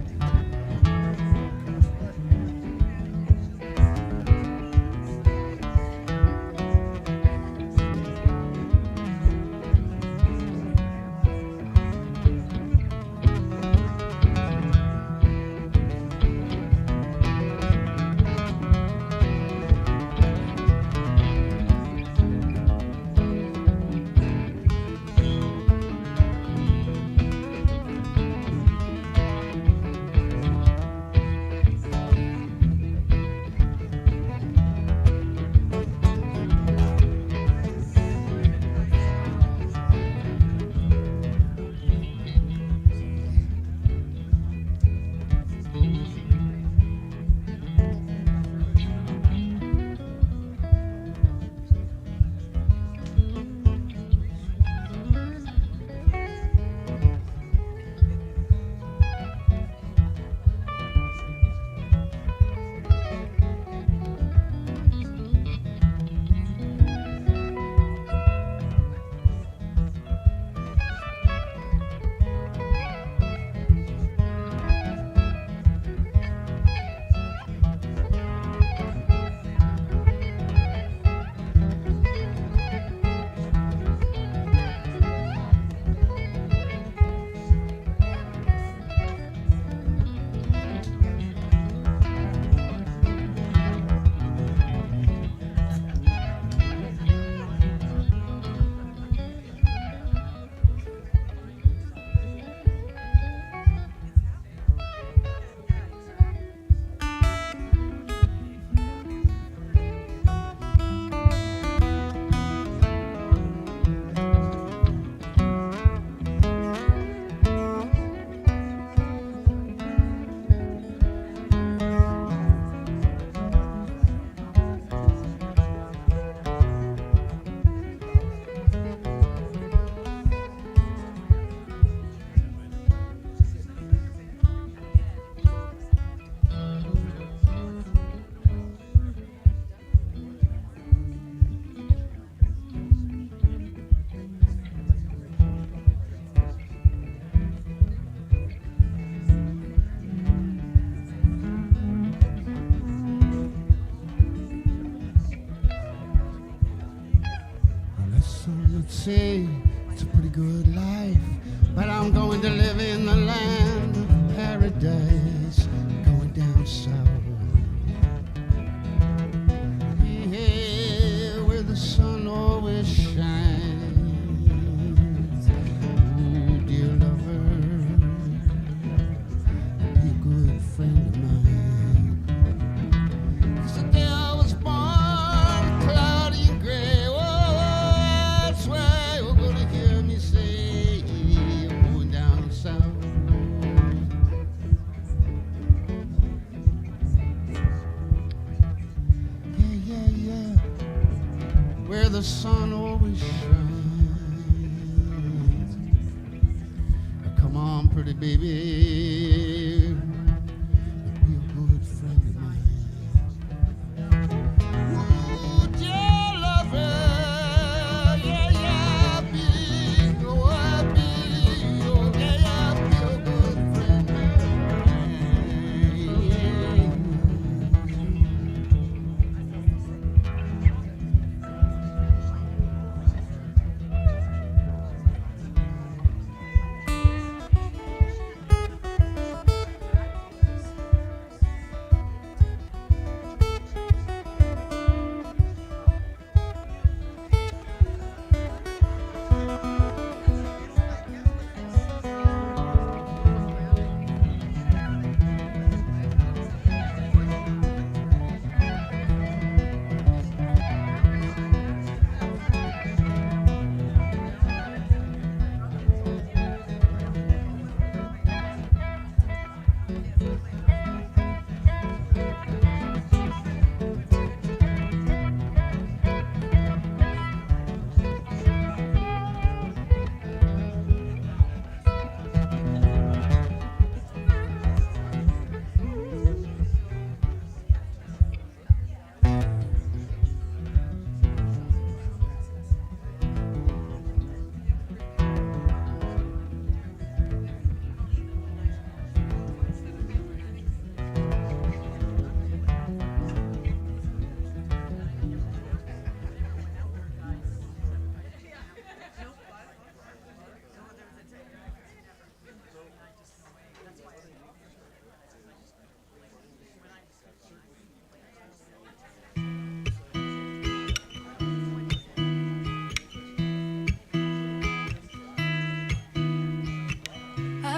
Say it's a pretty good life, but I'm going to live in the land of paradise, going down south. Yeah, where the sun always shines. Ooh, dear lover, be a good friend of mine. 'Cause the day I was born, cloudy and gray. That's why you're gonna hear me say I'm going down south. Yeah, yeah, yeah. Where the sun always shines. Come on, pretty baby. Be a good friend of mine. Ooh, dear lover. Yeah, yeah, be, oh, be, oh, yeah, yeah, be a good friend of mine.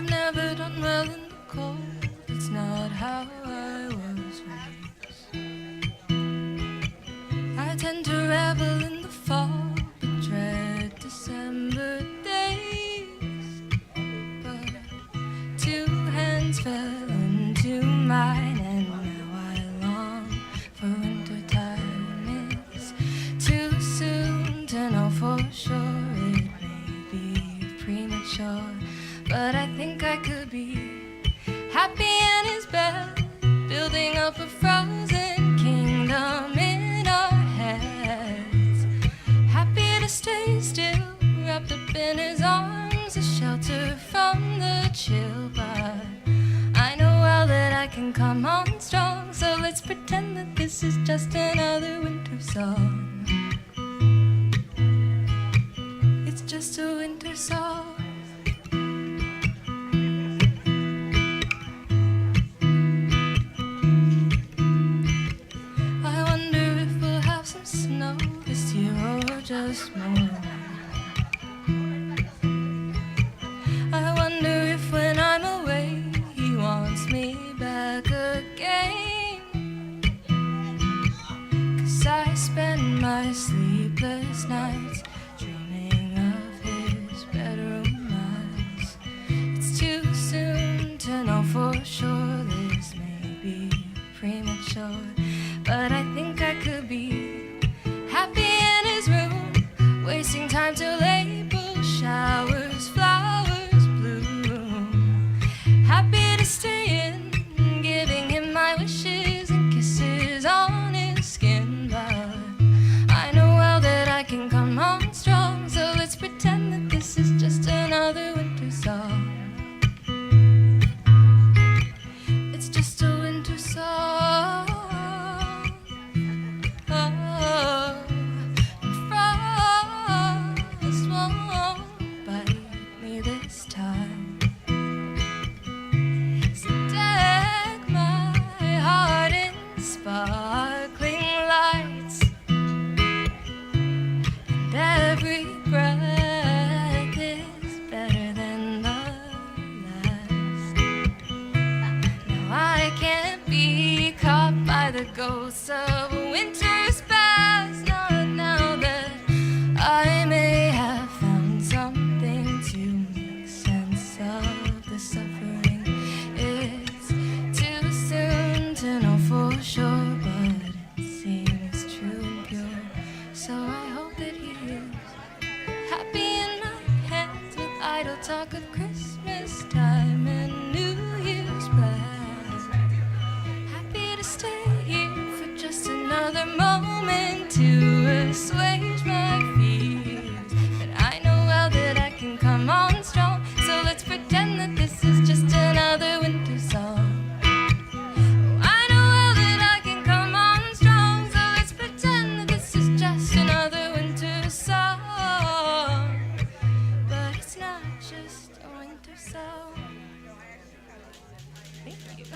I've never done well in the cold. It's not how I was raised. I tend to revel in the fall, but dread December days. But two hands fell into mine, and now I long for winter time. It's too soon to know for sure. It may be premature, but I think I could be happy in his bed, building up a frozen kingdom in our heads. Happy to stay still, wrapped up in his arms, a shelter from the chill. But I know well that I can come on strong, so let's pretend that this is just another winter song. It's just a winter song. I wonder if we'll have some snow this year or just more. I wonder if when I'm away he wants me back again. 'Cause I spend my sleepless nights dreaming of his bedroom eyes. It's too soon to know for sure, this may be premature, but I think I could be happy in his room, wasting time till April showers, flowers bloom. Happy to stay in, giving him my wishes and kisses on his skin. But I know well that I can come on strong, so let's pretend that this is just another winter song. It's just a winter song. Oh, frost won't bite me this time. So deck my heart in sparkling lights, and every breath is better than the last. Now I can't be caught by the ghosts of winter's past, not now that I may have found something to make sense of the suffering. It's too soon to know for sure, but it seems true and pure. So I hope that he is happy in my hands, with idle talk of Christmas time and New Year's plans. Happy to stay here for just another moment to assuage my fears. But I know well that I can come on strong, so let's pretend that this is just another winter song. I know well that I can come on strong, so let's pretend that this is just another winter song. But it's not just a winter song. Thank you.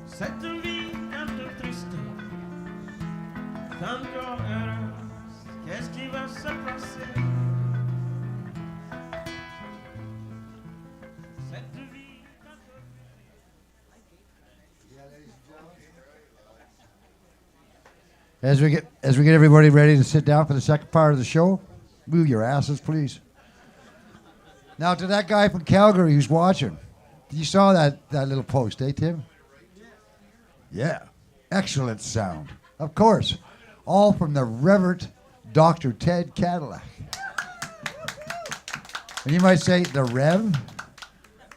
Cette vie tanto triste, tanto heureuse, qu'est-ce qui va se passer? Cette vie tanto As we get everybody ready to sit down for the second part of the show, move your asses, please. Now, to that guy from Calgary who's watching, you saw that little post, eh, Tim? Yeah. Excellent sound. Of course. All from the Reverend Dr. Ted Cadillac. And you might say, the Rev?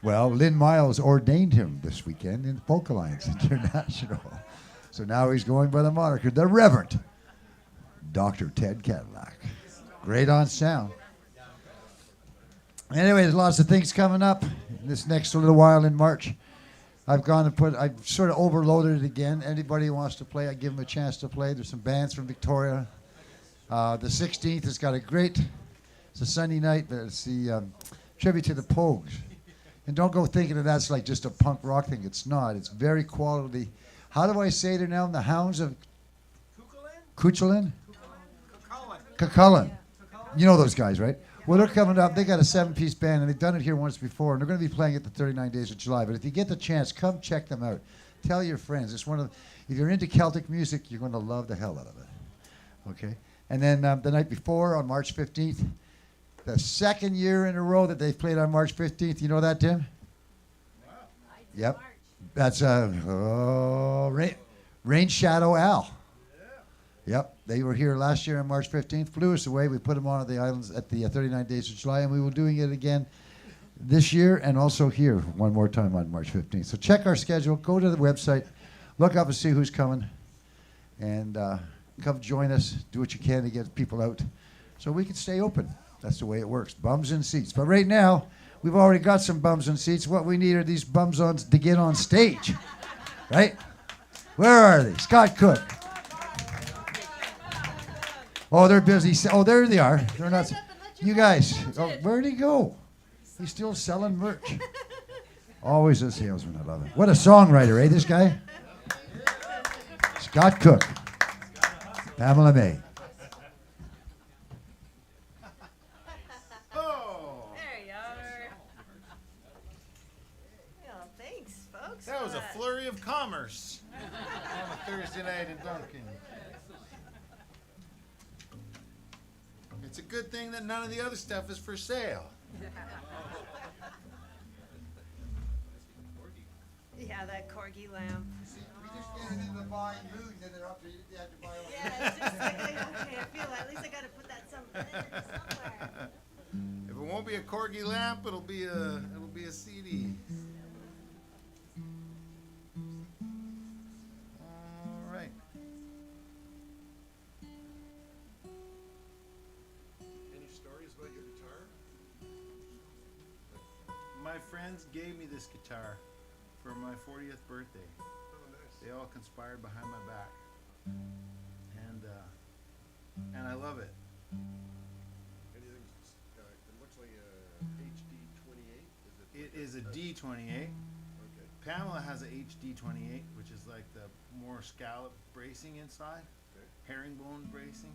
Well, Lynn Miles ordained him this weekend in Folk Alliance International. So now he's going by the moniker, the Reverend Dr. Ted Cadillac. Great on sound. Anyway, there's lots of things coming up in this next little while in March. I've sort of overloaded it again. Anybody who wants to play, I give them a chance to play. There's some bands from Victoria. The 16th has got it's a Sunday night, but it's the tribute to the Pogues. And don't go thinking that that's like just a punk rock thing. It's not. It's very quality. How do I say their name? The Hounds of Cuchulainn? Cuchulainn. You know those guys, right? Well, they're coming up. They got a 7-piece band, and they've done it here once before, and they're going to be playing it the 39 Days of July. But if you get the chance, come check them out. Tell your friends. If you're into Celtic music, you're going to love the hell out of it. Okay? And then the night before, on March 15th, the second year in a row that they've played on March 15th. You know that, Tim? Wow. Yep. That's Rain Shadow Al. Yep, they were here last year on March 15th, flew us away. We put them on at the islands at the 39 Days of July, and we will doing it again this year and also here one more time on March 15th. So check our schedule, go to the website, look up and see who's coming, and come join us. Do what you can to get people out so we can stay open. That's the way it works, bums in seats. But right now, we've already got some bums in seats. What we need are these bums to get on stage, right? Where are they? Scott Cook. Oh, they're busy. Oh, there they are. They're not. You guys. Oh, where'd he go? He's still selling merch. Always a salesman. I love it. What a songwriter, eh, this guy? Scott Cook. Pamela May. Oh, There you are. Well, thanks, folks. that was a flurry of commerce on a Thursday night in Duncan. It's a good thing that none of the other stuff is for sale. Yeah, that corgi lamp. We just get into the buying mood, and then they're up to you have to buy all Yeah, it's just like, okay, I feel at least I got to put that somewhere. If it won't be a corgi lamp, it'll be a CD. All right. Any stories about your guitar? My friends gave me this guitar for my 40th birthday. Oh, nice. They all conspired behind my back, and I love it. Anything? It looks like a HD 28. It is a D28. Okay. Pamela has a HD28, which is like the more scallop bracing inside, Okay. herringbone bracing,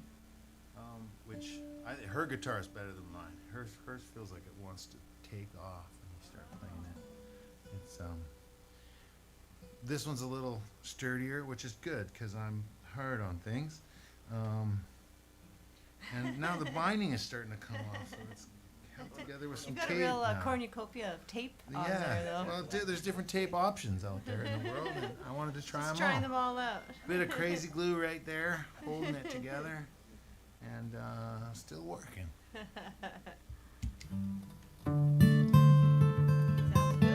which her guitar is better than mine. Hers feels like it wants to take off when you start playing it. It's this one's a little sturdier, which is good because I'm hard on things. And now the binding is starting to come off, so it's held together with some You've got tape a real now. cornucopia of tape on Yeah, there, though. well, there's different tape options out there in the world, and I wanted to try Just them all. trying them all out. Bit of crazy glue right there, holding it together, and still working. Sounds good.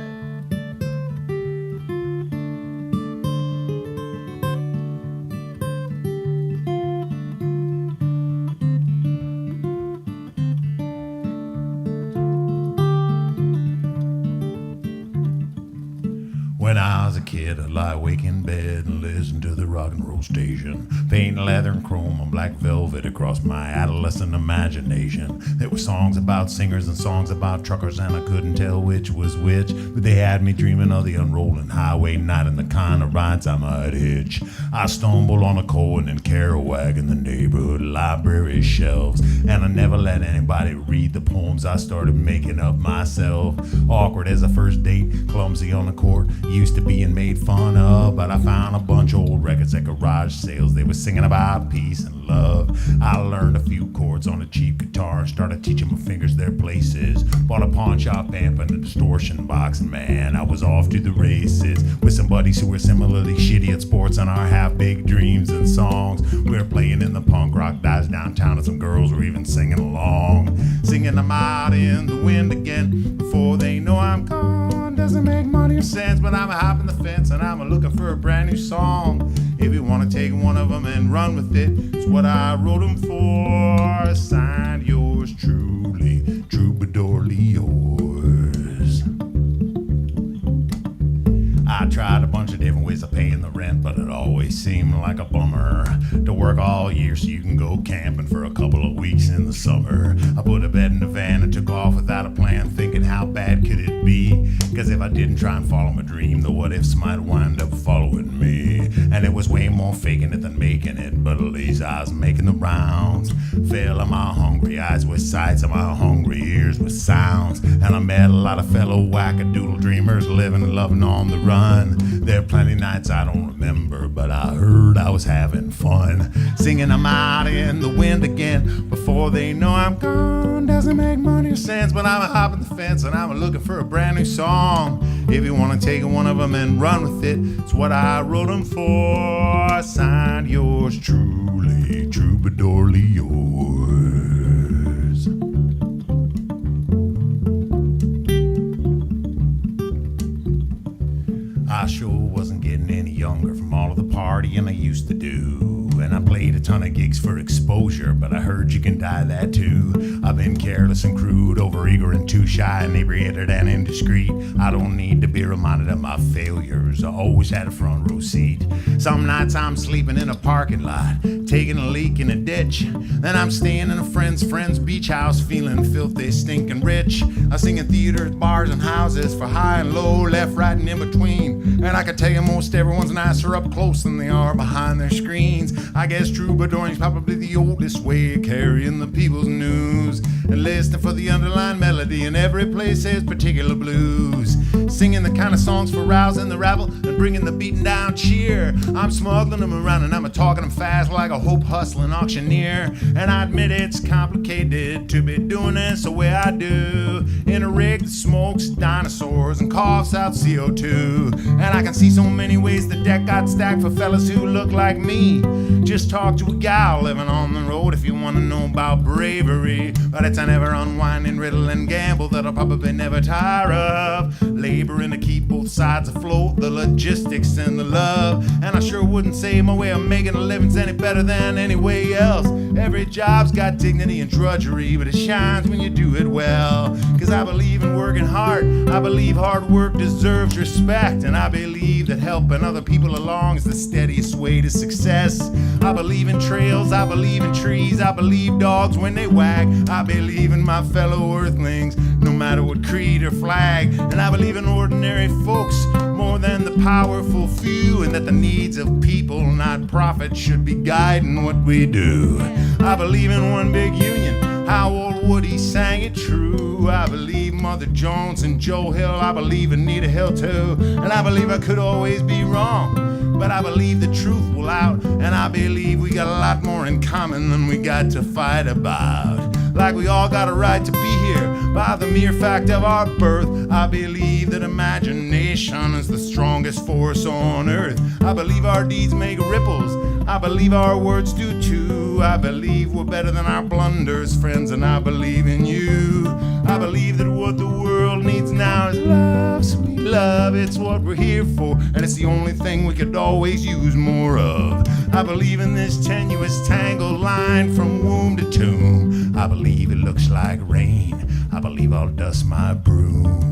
When I was a kid, I'd lie awake in bed and listen to the rock and roll station. Paint leather and chrome on black velvet across my adolescent imagination. There were songs about singers and songs about truckers, and I couldn't tell which was which. But they had me dreaming of the unrolling highway night and the kind of rides I might hitch. I stumbled on a Cohen and Kerouac in the neighborhood library shelves, and I never let anybody read the poems I started making up myself. Awkward as a first date, clumsy on the court. used to being made fun of, but I found a bunch of old records at garage sales. They were singing about peace and love. I learned a few chords on a cheap guitar, started teaching my fingers their places. Bought a pawn shop amp and a distortion box, and man, I was off to the races with some buddies who were similarly shitty at sports on our half-baked dreams and songs. We were playing in the punk rock dives downtown, and some girls were even singing along, singing them out in the wind again. Before they know I'm gone, doesn't make money or sense, but I'm hopping the fence and I'm looking for a brand new song. If you want to take one of them and run with it, it's what I wrote them for. Signed, yours truly, Troubadourly yours. I tried a bunch of different ways of paying the rent, but it always seemed like a bummer to work all year so you can go camping for a couple of weeks in the summer. I put a bed in the van and took off without a plan, thinking how bad could it be? Cause if I didn't try and follow my dream, the what ifs might wind up following me. And it was way more faking it than making it, but at least I was making the rounds. Filling my hungry eyes with sights and my hungry ears with sounds. And I met a lot of fellow wackadoodle dreamers living and loving on the run. There are plenty nights I don't remember, but I heard I was having fun, singing them out in the wind again. Before they know I'm gone, doesn't make money or sense, but I'm hopping the fence and I'm looking for a brand new song. If you want to take one of them and run with it, it's what I wrote them for. Signed, yours truly, Troubadourly yours. I sure wasn't getting any younger from all of the partying I used to do. And I played a ton of gigs for exposure, but I heard you can die that too. I've been careless and crude, overeager and too shy, inebriated and indiscreet. I don't need to be reminded of my failures. I always had a front row seat. Some nights I'm sleeping in a parking lot, taking a leak in a ditch. Then I'm staying in a friend's beach house, feeling filthy, stinking rich. I sing in theaters, bars, and houses for high and low, left, right, and in between. And I can tell you most everyone's nicer up close than they are behind their screens. I guess troubadouring's probably the oldest way of carrying the people's news, and listening for the underlying melody in every place there's particular blues. Singing the kind of songs for rousing the rabble and bringing the beaten down cheer. I'm smuggling them around and I'm talking them fast like a hope hustling auctioneer. And I admit it's complicated to be doing this the way I do, in a rig that smokes dinosaurs and coughs out CO2. And I can see so many ways the deck got stacked for fellas who look like me. Just talk to a gal living on the road if you want to know about bravery. But it's an ever unwinding riddle and gamble that I'll probably never tire of. Laboring to keep both sides afloat, the logistics and the love. And I sure wouldn't say my way of making a living's any better than any way else. Every job's got dignity and drudgery, but it shines when you do it well. Cause I believe in working hard, I believe hard work deserves respect, and I believe that helping other people along is the steadiest way to success. I believe in trails, I believe in trees, I believe dogs when they wag. I believe in my fellow earthlings, no matter what creed or flag. And I believe in ordinary folks more than the powerful few, and that the needs of people, not profit, should be guiding what we do. I believe in one big union, how old Woody sang it true. I believe Mother Jones and Joe Hill, I believe Anita Hill too. And I believe I could always be wrong, but I believe the truth will out. And I believe we got a lot more in common than we got to fight about. Like we all got a right to be here by the mere fact of our birth. I believe that imagination is the strongest force on earth. I believe our deeds make ripples, I believe our words do too. I believe we're better than our blunders, friends, and I believe in you. I believe that what the world needs now is love, sweet love. It's what we're here for, and it's the only thing we could always use more of. I believe in this tenuous, tangled line from womb to tomb. I believe it looks like rain, I believe I'll dust my broom.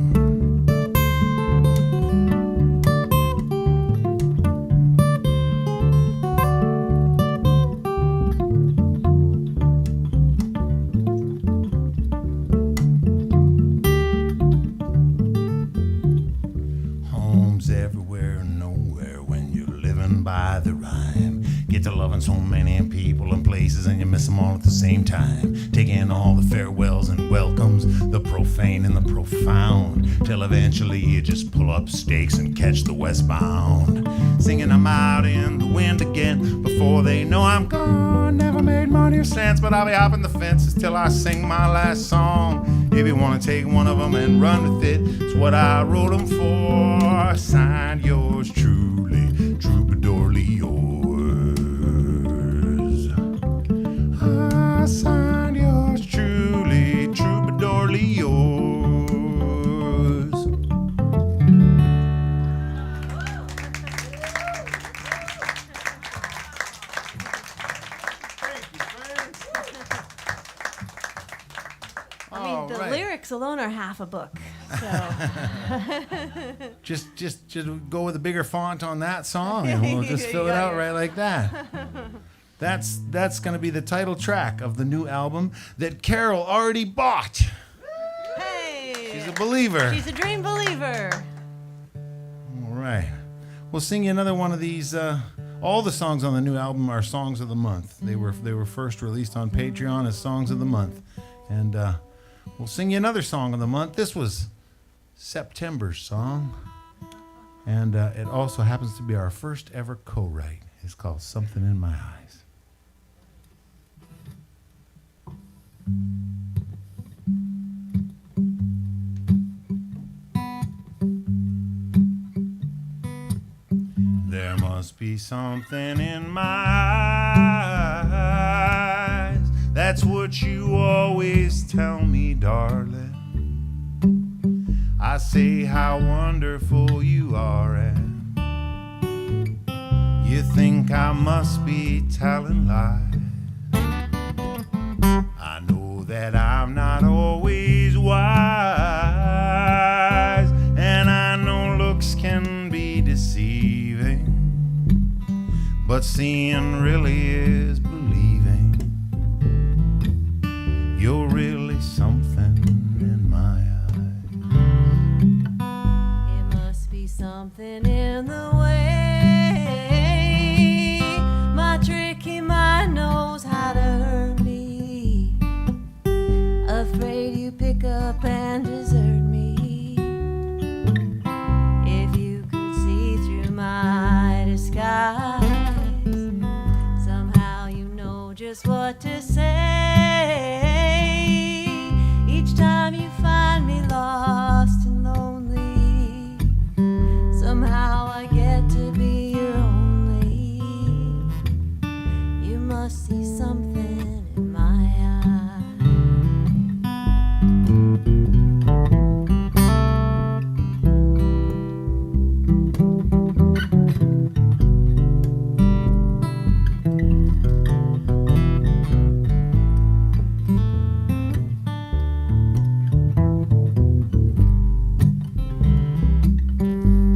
Everywhere and nowhere when you're living by the rhyme. Get to loving so many people and places, and you miss them all at the same time. Take in all the farewells and welcomes, the profane and the profound, till eventually you just pull up stakes and catch the westbound. Singing I'm out in the wind again before they know I'm gone. Never made money or cents, but I'll be hopping the fences till I sing my last song. If you want to take one of them and run with it, it's what I wrote them for. Signed, yours truly, troubadourly yours. I signed, yours truly, troubadourly yours. I mean, the lyrics alone are half a book. So Just go with a bigger font on that song, and we'll just fill it out right like that. That's going to be the title track of the new album that Carol already bought. hey, She's a believer. she's a dream believer. All right. We'll sing you another one of these. All the songs on the new album are songs of the month. They were first released on Patreon as songs of the month, and we'll sing you another song of the month. This was September's song, and it also happens to be our first ever co-write. It's called Something in My Eyes. There must be something in my eyes. That's what you always tell me, darling. I say how wonderful you are, and you think I must be telling lies. I know that I'm not always wise, and I know looks can be deceiving, but seeing really is believing. You're really something in my eyes. It must be something in the way my tricky mind knows how to hurt me. Afraid you pick up and desert me. If you could see through my disguise, somehow you know just what to say. Each time you find me lost and lonely, somehow I get to be your only. You must see something in my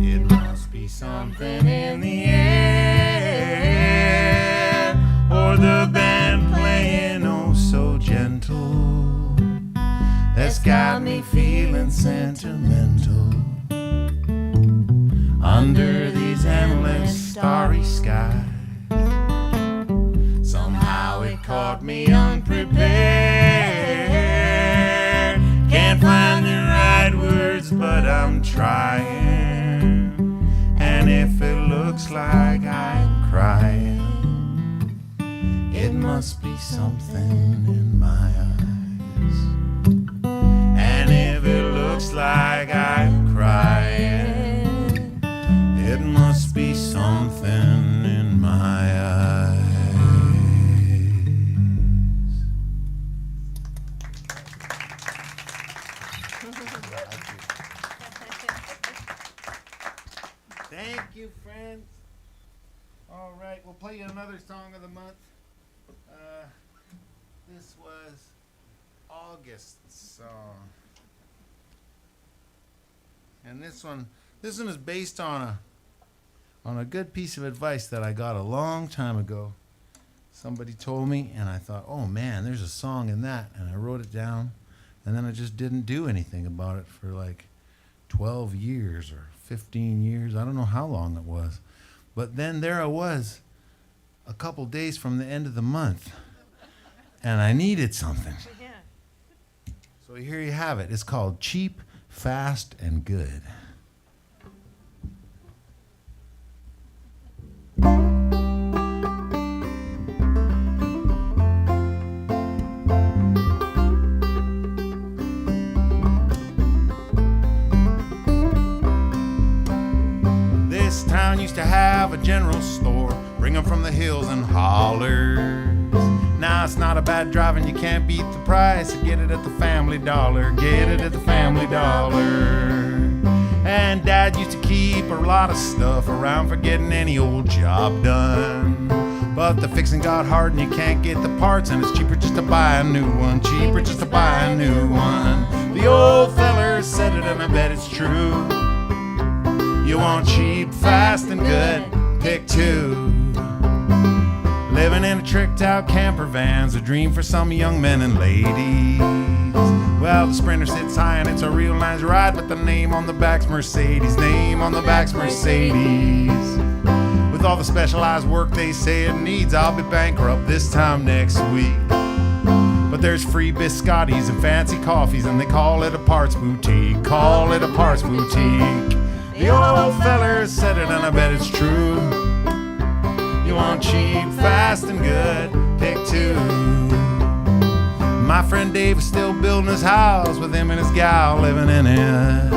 It must be something in the air, or the band playing oh so gentle, that's got me feeling sentimental. Under these endless starry skies, somehow it caught me unprepared. Can't find the right words, but I'm trying. And if it looks like I'm crying, it must be something in my eyes. And if it looks like I'm crying, it must be something in my eyes. Thank you, friends. All right, we'll play you another song of the month. This was August's song, and this one is based on a good piece of advice that I got a long time ago. Somebody told me, and I thought, oh man, there's a song in that, and I wrote it down, and then I just didn't do anything about it for like 12 years or 15 years. I don't know how long it was. But then there I was, a couple days from the end of the month, and I needed something. So here you have it. It's called Cheap, Fast, and Good. This town used to have a general store, bring 'em from the hills and hollers. Now it's not a bad drive and you can't beat the price. Get it at the Family Dollar, get it at the Family Dollar. And Dad used to keep a lot of stuff around for getting any old job done. But the fixing got hard and you can't get the parts, and it's cheaper just to buy a new one, cheaper just to buy a new one. The old feller said it and I bet it's true. You want cheap, fast, and good, pick two. Living in a tricked out camper van's a dream for some young men and ladies. Well, the Sprinter sits high and it's a real nice ride, but the name on the back's Mercedes, name on the back's Mercedes. With all the specialized work they say it needs, I'll be bankrupt this time next week. But there's free biscottis and fancy coffees, and they call it a parts boutique, call it a parts boutique. The old feller said it and I bet it's true. You want cheap, fast, and good, pick two. My friend Dave is still building his house with him and his gal living in it.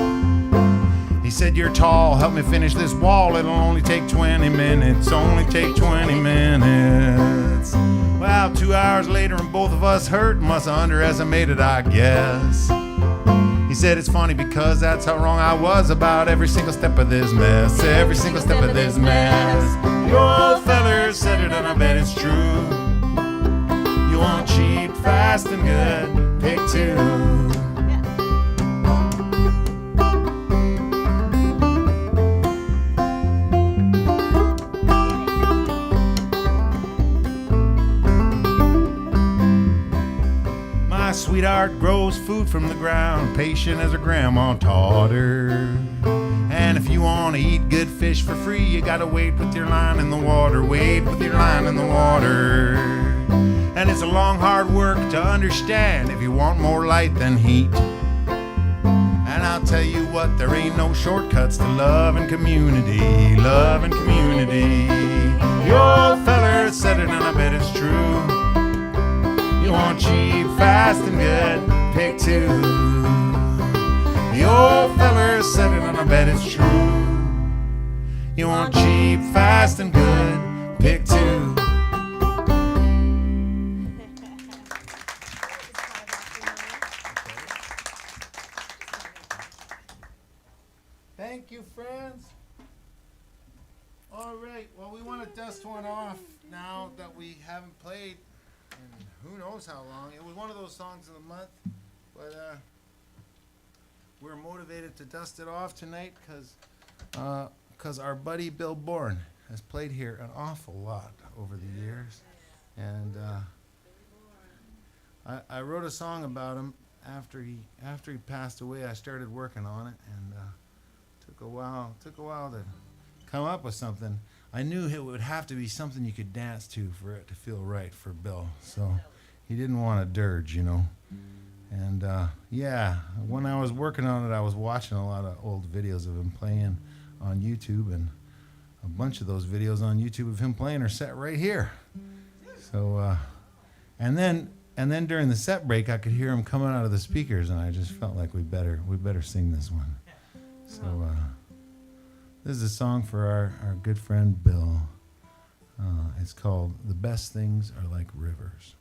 He said, you're tall, help me finish this wall. It'll only take 20 minutes, only take 20 minutes. Well, 2 hours later and both of us hurt. Must have underestimated, I guess. He said, it's funny because that's how wrong I was about every single step of this mess, every single step of this mess. The old feller said it and I bet it's true. You want cheap, fast, and good, pick two. My sweetheart grows food from the ground, patient as her grandma taught her. And if you want to eat good fish for free, you gotta wade with your line in the water, wade with your line in the water. And it's a long, hard work to understand if you want more light than heat. And I'll tell you what, there ain't no shortcuts to love and community, love and community. The old feller said it and I bet it's true. You want cheap, fast, and good, pick two. The old feller said it and I bet it's true. You want cheap, fast, and good, pick two. Thank you, friends. All right, well, we want to dust one off now that we haven't played in who knows how long. It was one of those songs of the month, but we're motivated to dust it off tonight because our buddy Bill Bourne has played here an awful lot over the years, and I wrote a song about him after he passed away. I started working on it, and took a while to come up with something. I knew it would have to be something you could dance to for it to feel right for Bill. So he didn't want a dirge, you know. And yeah, when I was working on it, I was watching a lot of old videos of him playing on YouTube, and a bunch of those videos on YouTube of him playing are set right here. So and then during the set break, I could hear him coming out of the speakers, and I just felt like we better sing this one. So this is a song for our good friend Bill. It's called "The Best Things Are Like Rivers."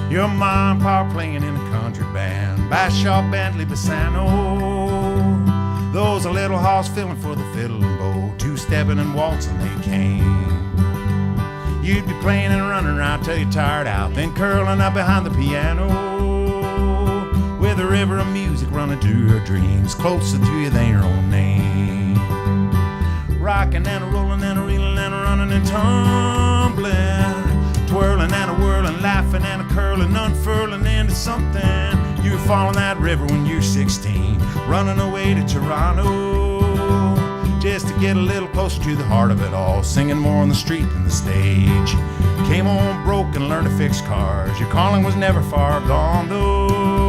Your mom and pa playing in a country band, Bashaw, Bentley, Bassano. Those a little house filling for the fiddle and bow, two-stepping and waltzing they came. You'd be playing and running around till you're tired out, then curling up behind the piano with a river of music running through her dreams, closer to you than your own name. Rocking and a rolling and a reeling and a running and tumbling, twirling and a whirling, laughing and a curling, unfurling into something. You're following that river when you're 16, running away to Toronto, just to get a little closer to the heart of it all, singing more on the street than the stage. Came home broke and learned to fix cars. Your calling was never far gone though.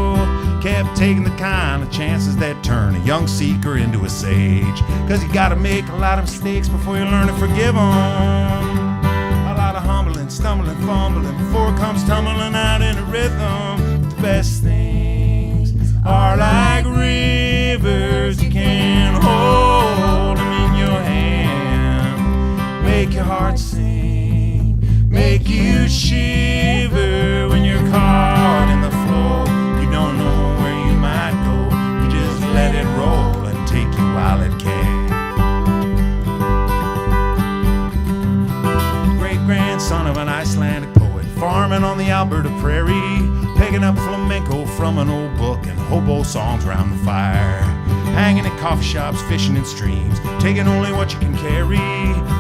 Kept taking the kind of chances that turn a young seeker into a sage. Cause you gotta make a lot of mistakes before you learn to forgive them. A lot of humbling, stumbling, fumbling before it comes tumbling out in a rhythm. But the best things are like rivers. You can hold them in your hand, make your heart sing, make you shiver when you're caught in the flow. You don't know where you might go, you just let it roll and take you while it can. Great-grandson of an Icelandic poet, farming on the Alberta prairie, picking up flamenco from an old book and hobo songs around the fire, hanging at coffee shops, fishing in streams, taking only what you can carry,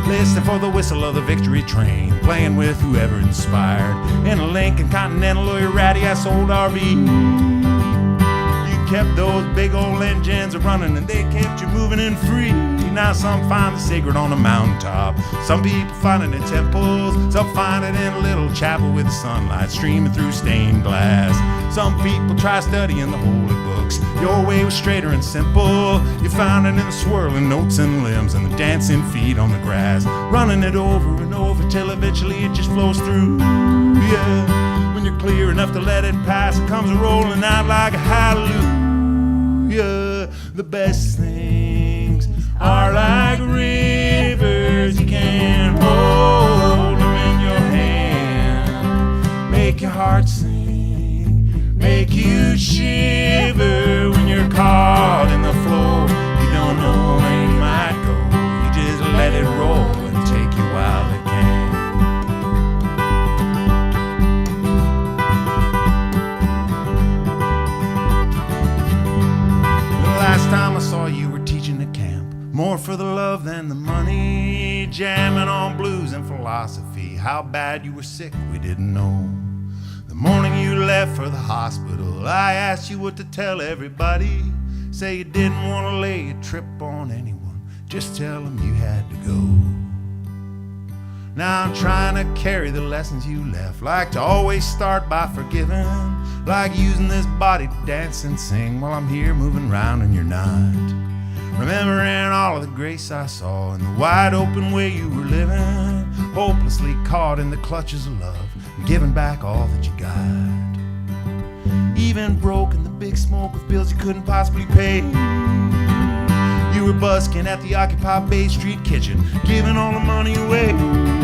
listening for the whistle of the victory train, playing with whoever inspired, in a Lincoln Continental or your ratty-ass old RV. You kept those big old engines a-running and they kept you moving and free. Now some find the sacred on a mountaintop, some people find it in temples, some find it in a little chapel with the sunlight streaming through stained glass. Some people try studying the holy books, your way was straighter and simple. You found it in the swirling notes and limbs and the dancing feet on the grass, running it over and over till eventually it just flows through. Yeah, when you're clear enough to let it pass, it comes rolling out like a hallelujah. The best things are like rivers. You can hold them in your hand, make your heart sing, make you shiver when you're caught in the flow. You don't know where you might go, you just let it roll and take you while it can. The last time I saw you were teaching at camp, more for the love than the money, jamming on blues and philosophy. How bad you were sick, we didn't know. The morning you left for the hospital, I asked you what to tell everybody. Say you didn't want to lay a trip on anyone, just tell them you had to go. Now I'm trying to carry the lessons you left, like to always start by forgiving, like using this body to dance and sing while I'm here moving around and you're not. Remembering all of the grace I saw and the wide open way you were living, hopelessly caught in the clutches of love, giving back all that you got. Even broke in the big smoke with bills you couldn't possibly pay. You were busking at the occupied Bay Street kitchen, giving all the money away.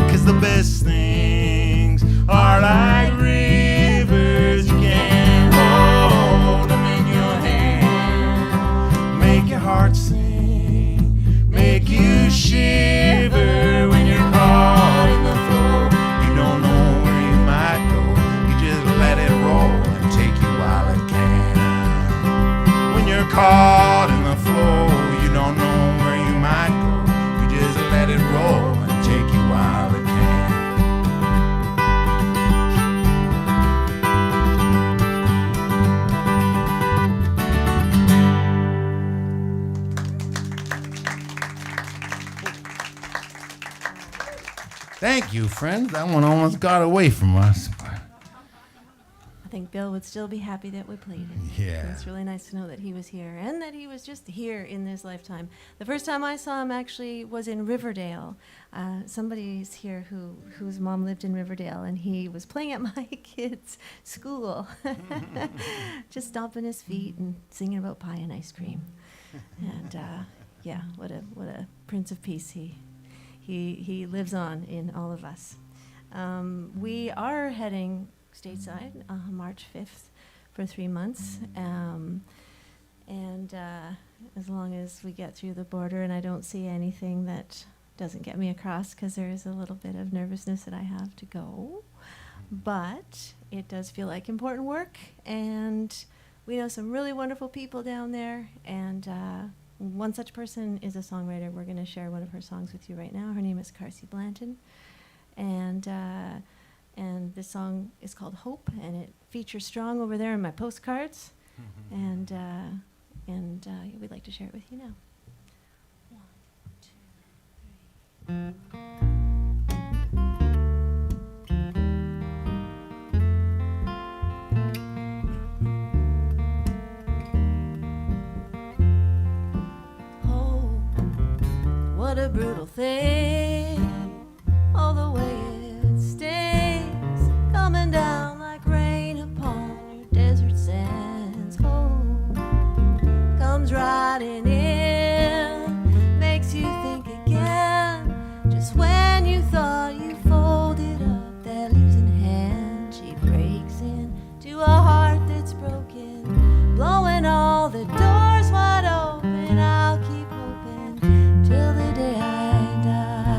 Cause the best things are like rivers. You can hold them in your hand, make your heart sing, make you shiver when you're caught in the flow. You don't know where you might go, you just let it roll and take you while it can. When you're caught in the flow, you don't know where you might go, you just let it roll and take you while it can. Thank you, friend. That one almost got away from us. I think Bill would still be happy that we played it. Yeah. It's really nice to know that he was here and that he was just here in this lifetime. The first time I saw him actually was in Riverdale. Somebody's here whose mom lived in Riverdale, and he was playing at my kid's school, just stomping his feet and singing about pie and ice cream. And yeah, what a Prince of Peace he lives on in all of us. We are heading stateside March 5th for 3 months. And as long as we get through the border and I don't see anything that doesn't get me across, because there is a little bit of nervousness that I have to go. But it does feel like important work, and we know some really wonderful people down there, and one such person is a songwriter. We're going to share one of her songs with you right now. Her name is Carsie Blanton, and this song is called Hope, and it features strong over there in my postcards, and we'd like to share it with you now. 1, 2, 3. What a brutal thing, all the way it stings, coming down like rain upon your desert sands. Hope comes riding in, makes you think again, just when you thought you folded up that losing hand. She breaks into a heart that's broken, blowing all the doors wide open. I'll keep hoping till the day I die.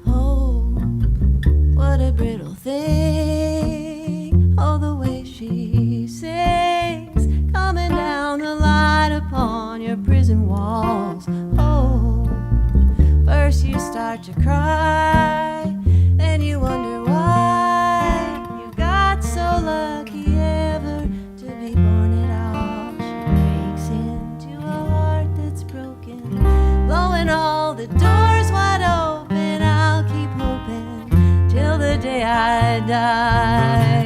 Oh, what a brittle thing, oh, the way she sings, coming down the light upon your prison walls. Oh, first you start to cry, then you wonder why you got so lucky ever to be born at all. She breaks into a heart that's broken, blowing all the doors wide open. I'll keep hoping till the day I die.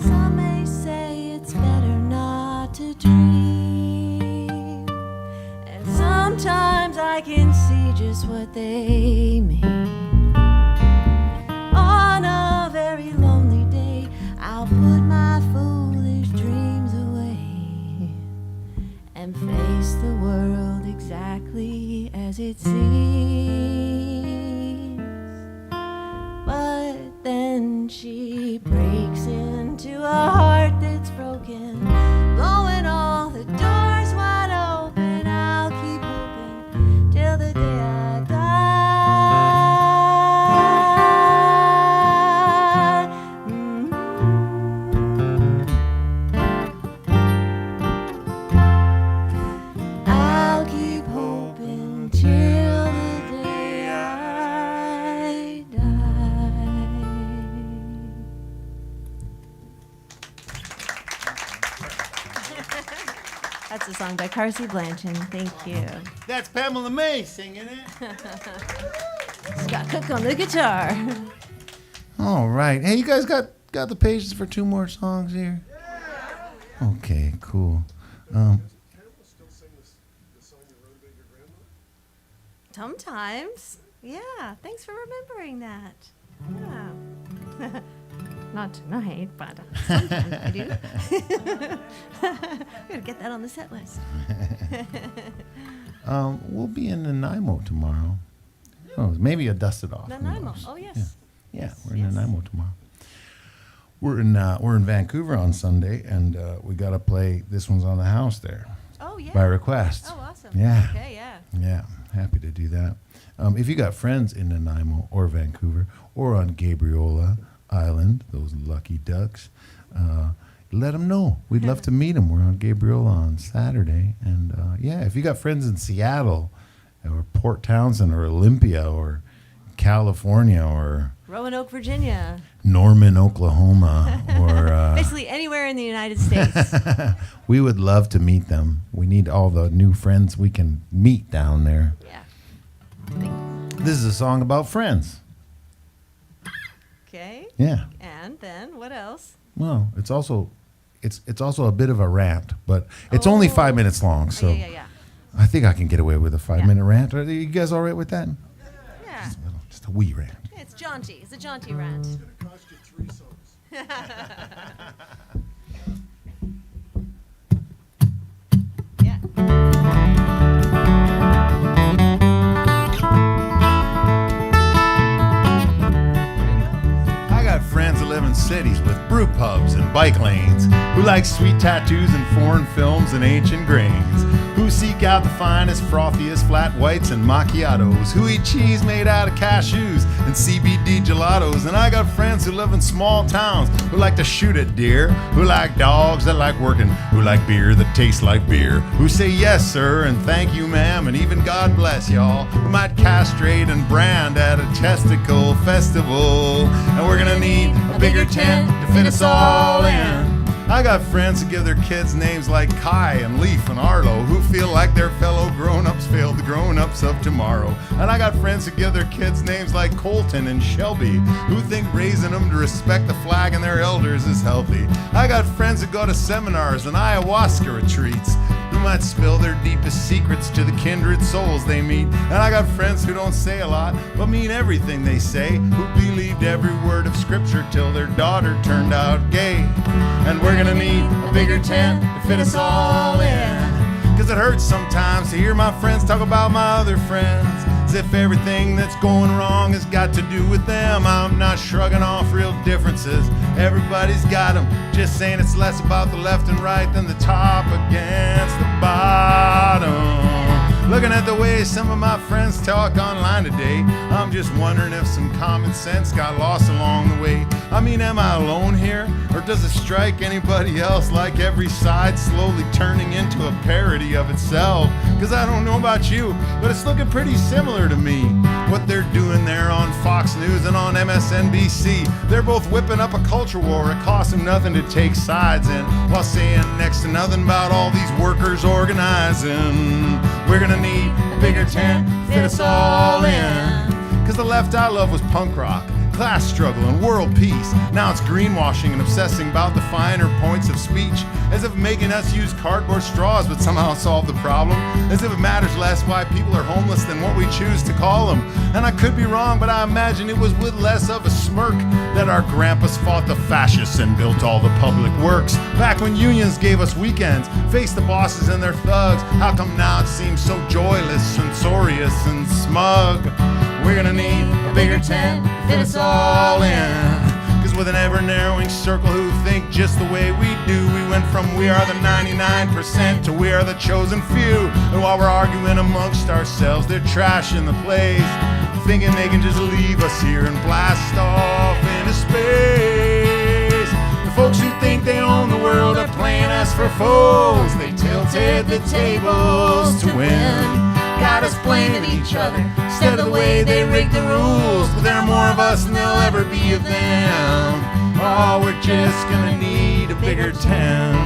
Some may say it's better not to dream, and sometimes I can see just what they mean. On a very lonely day, I'll put my foolish dreams away and face the world exactly as it seems. But then she breaks into a heart that's broken, blowing all the doors wide open. I'll keep hoping till the day I die. I'll keep hoping till the day I die. That's a song by Carsie Blanton. Thank you. That's Pamela May singing it. Scott Cook on the guitar. All right. Hey, you guys got the pages for 2 more songs here? Okay, cool. Sometimes. Yeah, thanks for remembering that. Yeah. Not tonight, but sometimes I do. I'm going to get that on the set list. We'll be in Nanaimo tomorrow. Oh, maybe you'll dust it off. Who Nanaimo. knows? Oh, yes. Yeah, we're in Yes. Nanaimo tomorrow. We're in Vancouver on Sunday, and we got to play This One's on the House there Oh, yeah. by request. Oh, awesome. Yeah. Okay, yeah. Yeah, happy to do that. If you got friends in Nanaimo or Vancouver or on Gabriola Island, those lucky ducks, let them know. We'd love to meet them. We're on Gabriola on Saturday. And yeah, if you got friends in Seattle or Port Townsend or Olympia or California or Roanoke, Virginia. Norman, Oklahoma, or Basically anywhere in the United States. we would love to meet them. We need all the new friends we can meet down there. Yeah. This is a song about friends. Okay. Yeah. And then what else? Well, it's also a bit of a rant, but it's only 5 minutes long, so yeah. I think I can get away with a 5-minute rant. Are you guys all right with that? Yeah. Just a wee rant. It's jaunty. It's a jaunty rant. It's going to cost you 3 songs. Yeah. I got friends that live in cities with brew pubs and bike lanes, who like sweet tattoos and foreign films and ancient grains, who seek out the finest, frothiest flat whites and macchiatos, who eat cheese made out of cashews and CBD gelatos. And I got friends who live in small towns who like to shoot at deer, who like dogs that like working, who like beer that tastes like beer, who say yes sir and thank you ma'am and even God bless y'all, who might castrate and brand at a testicle festival. And we're gonna need a bigger tent to fit us all in. I got friends who give their kids names like Kai and Leaf and Arlo, who feel like their fellow grown-ups failed the grown-ups of tomorrow. And I got friends who give their kids names like Colton and Shelby, who think raising them to respect the flag and their elders is healthy. I got friends who go to seminars and ayahuasca retreats, who might spill their deepest secrets to the kindred souls they meet. And I got friends who don't say a lot, but mean everything they say, who believed every word of scripture till their daughter turned out gay. And we're gonna need a bigger tent to fit us all in. Cause it hurts sometimes to hear my friends talk about my other friends, as if everything that's going wrong has got to do with them. I'm not shrugging off real differences, everybody's got them, just saying it's less about the left and right than the top against the bottom. Looking at the way some of my friends talk online today, I'm just wondering if some common sense got lost along the way. I mean, am I alone here? Or does it strike anybody else like every side slowly turning into a parody of itself? Cause I don't know about you, but it's looking pretty similar to me. What they're doing there on Fox News and on MSNBC, they're both whipping up a culture war. It costs them nothing to take sides in, while saying next to nothing about all these workers organizing. We're gonna need a bigger tent to fit us all in. Cause the left I love was punk rock, class struggle and world peace. Now it's greenwashing and obsessing about the finer points of speech, as if making us use cardboard straws would somehow solve the problem, as if it matters less why people are homeless than what we choose to call them. And I could be wrong, but I imagine it was with less of a smirk that our grandpas fought the fascists and built all the public works. Back when unions gave us weekends, faced the bosses and their thugs, how come now it seems so joyless, censorious and smug? We're gonna need a bigger tent to fit us all in. Cause with an ever-narrowing circle who think just the way we do, we went from we are the 99% to we are the chosen few. And while we're arguing amongst ourselves, they're trashing the place, thinking they can just leave us here and blast off into space. The folks who think they own the world are playing us for foes. They tilted the tables to win, got us blaming each other instead of the way they rigged the rules. But there are more of us than there'll ever be of them. Oh, we're just gonna need a bigger tent.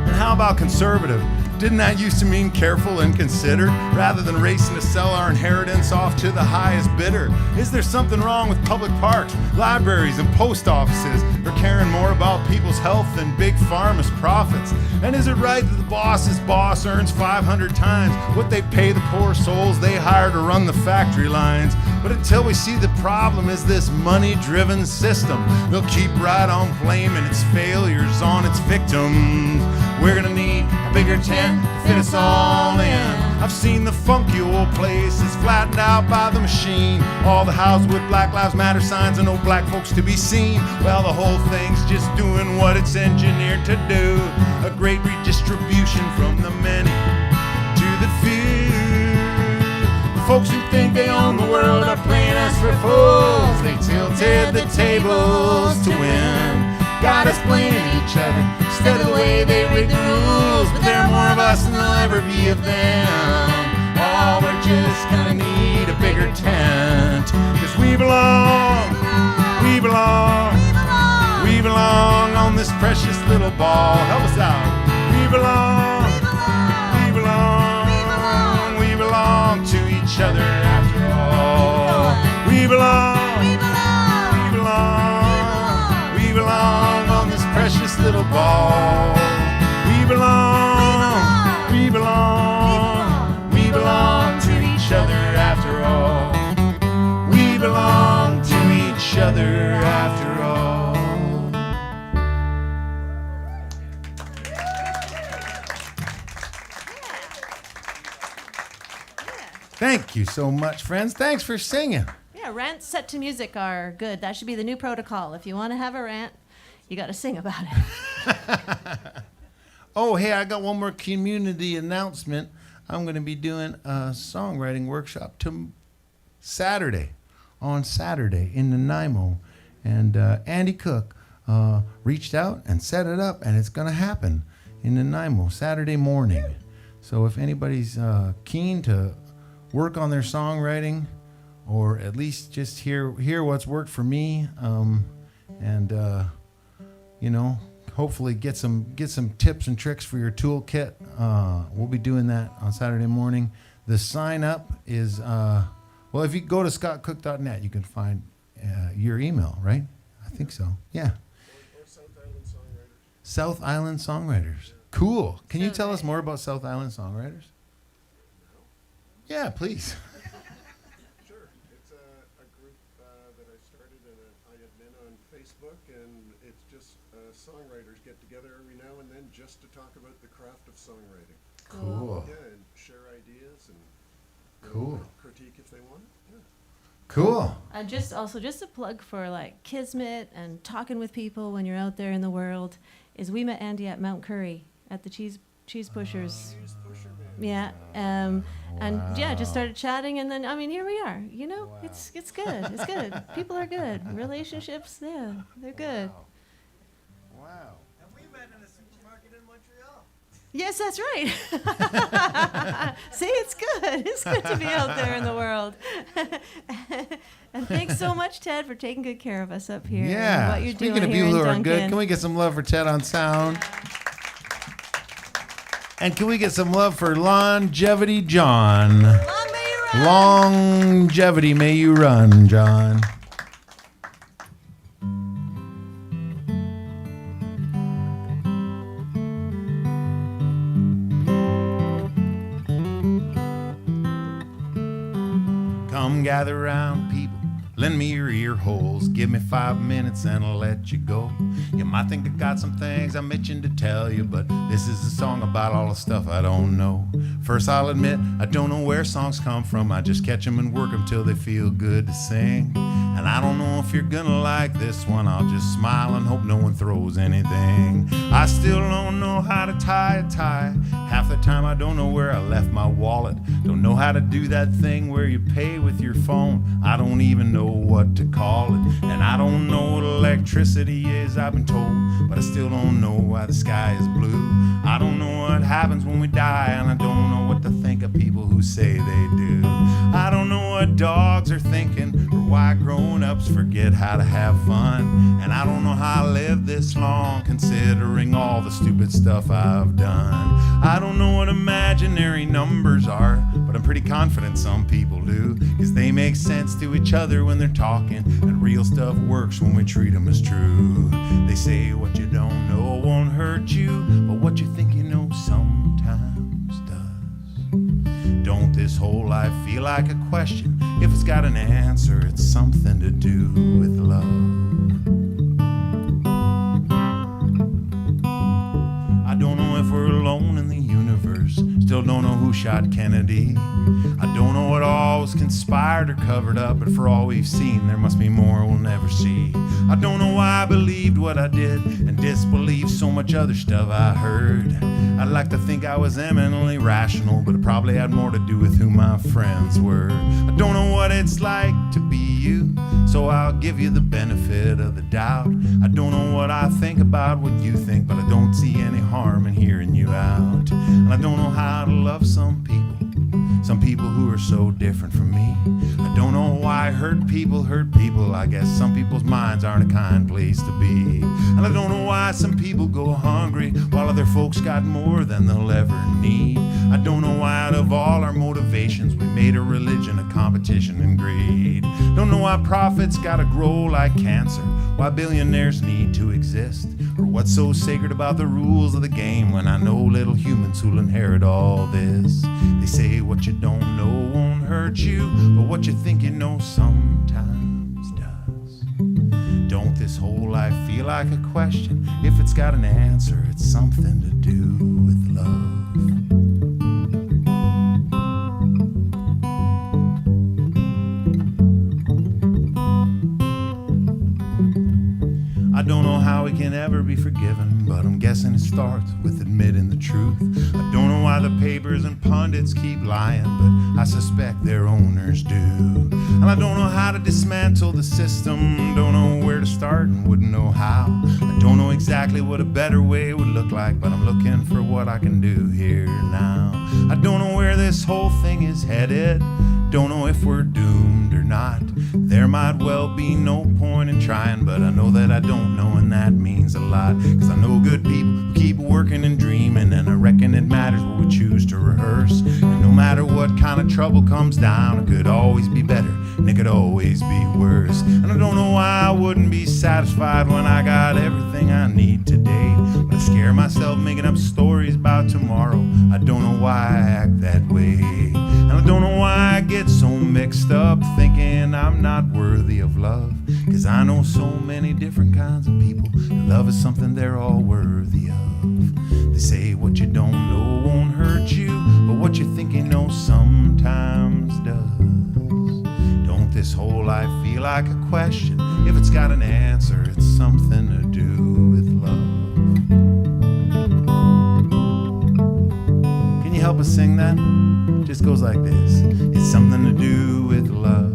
And how about conservative? Didn't that used to mean careful and considered, rather than racing to sell our inheritance off to the highest bidder? Is there something wrong with public parks, libraries, and post offices, or caring more about people's health than big pharma's profits? And is it right that the boss's boss earns 500 times what they pay the poor souls they hire to run the factory lines? But until we see the problem is this money-driven system, they'll keep right on blaming its failures on its victims. We're gonna need a bigger tent to fit us all in. I've seen the funky old places flattened out by the machine, all the houses with Black Lives Matter signs and no black folks to be seen. Well, the whole thing's just doing what it's engineered to do, a great redistribution from the many to the few. The folks who think they own the world are playing us for fools. They tilted the tables to win, got us blaming each other instead of the way they rigged the rules. But there are more of us than there'll ever be of them. Oh, we're just gonna need a bigger tent. Cause we belong, we belong, we belong on this precious little ball. Help us out. We belong, we belong, we belong to each other after all. We belong, we belong, we belong on this precious little ball. We belong, we belong, we belong to each other after all. We belong to each other after all. Thank you so much, friends. Thanks for singing. Yeah, Yeah, rants set to music are good. That should be the new protocol. If you want to have a rant, you got to sing about it. Oh, hey, I got one more community announcement. I'm going to be doing a songwriting workshop on Saturday in Nanaimo. And Andy Cook reached out and set it up, and it's going to happen in Nanaimo Saturday morning. So if anybody's keen to work on their songwriting, or at least just hear what's worked for me, and hopefully get some tips and tricks for your toolkit. We'll be doing that on Saturday morning. The sign up is if you go to scottcook.net, you can find your email, right? I think so. Yeah. Or South Island Songwriters. South Island Songwriters. Cool. Can you tell us more about South Island Songwriters? Yeah, please. Sure. It's a group that I started and I admin on Facebook, and it's just songwriters get together every now and then just to talk about the craft of songwriting. Cool. Yeah, and share ideas and Cool. critique if they want. Yeah. Cool. And just a plug for like Kismet and talking with people when you're out there in the world is we met Andy at Mount Curry at the cheese pushers. Cheese pusher man. Yeah. And yeah, just started chatting, and then here we are. It's good. It's good. People are good. Relationships, yeah, they're good. Wow. And we met in a supermarket in Montreal. Yes, that's right. See, it's good. It's good to be out there in the world. And thanks so much, Ted, for taking good care of us up here. And Yeah. what you're Speaking doing of here people in who are Duncan. good, can we get some love for Ted on sound? And can we get some love for Longevity John? Long may you run. Longevity may you run, John. Come gather round, people. Lend me your ear holes. Give me 5 minutes and I'll let you go. You might think I got some things I'm itching to tell you, but this is a song about all the stuff I don't know. First, I'll admit, I don't know where songs come from. I just catch them and work them till they feel good to sing. And I don't know if you're gonna like this one. I'll just smile and hope no one throws anything. I still don't know how to tie a tie. Half the time I don't know where I left my wallet. Don't know how to do that thing where you pay with your phone. I don't even know what to call it. And I don't know what electricity is, I've been told, but I still don't know why the sky is blue. I don't know what happens when we die, and I don't know what to think of people who say they do. I don't know what dogs are thinking, or why grown-ups forget how to have fun. And I don't know how I lived this long, considering all the stupid stuff I've done. I don't know what imaginary numbers are, but I'm pretty confident some people do, 'cause they make sense to each other when they're talking, and real stuff works when we treat them as true. They say what you don't know won't hurt you, but what you think you know sometimes does. Don't this whole life feel like a question? If it's got an answer, it's something to do with love. I don't know if we're alone in the universe. Still don't know who shot Kennedy. I don't know what all was conspired or covered up, but for all we've seen, there must be more we'll never see. I don't know why I believed what I did and disbelieved so much other stuff I heard. I'd like to think I was eminently rational, but it probably had more to do with who my friends were. I don't know what it's like to be you, so I'll give you the benefit of the doubt. I don't know what I think about what you think, but I don't see any harm in hearing you out. And I don't know how to love some people who are so different from me. I don't know why hurt people. I guess some people's minds aren't a kind place to be. And I don't know why some people go hungry while other folks got more than they'll ever need. I don't know why out of all our motivations we made a religion of competition and greed. Don't know why profits gotta grow like cancer, why billionaires need to exist, or what's so sacred about the rules of the game when I know little humans who'll inherit all this. They say what you don't know won't hurt you, but what you think you know sometimes does. Don't this whole life feel like a question? If it's got an answer, it's something to do with love. don't know how we can ever be forgiven, but I'm guessing it starts with admitting the truth. I don't know why the papers and pundits keep lying, but I suspect their owners do. And I don't know how to dismantle the system, don't know where to start and wouldn't know how. I don't know exactly what a better way would look like, but I'm looking for what I can do here now. I don't know where this whole thing is headed, don't know if we're doomed or not. There might well be no point in trying, but I know that I don't know, and that means a lot. Cause I know good people who keep working and dreaming, and I reckon it matters what we choose to rehearse. And no matter what kind of trouble comes down, it could always be better, and it could always be worse. And I don't know why I wouldn't be satisfied when I got everything I need today. But I scare myself making up stories about tomorrow. I don't know why I act that way. And I don't know why I get so mixed up thinking I'm not worthy of love. Cause I know so many different kinds of people. Love is something they're all worthy of. They say what you don't know won't hurt you, but what you think you know sometimes does. Don't this whole life feel like a question? If it's got an answer, it's something to do with love. Can you help us sing that? Just goes like this. It's something to do with love.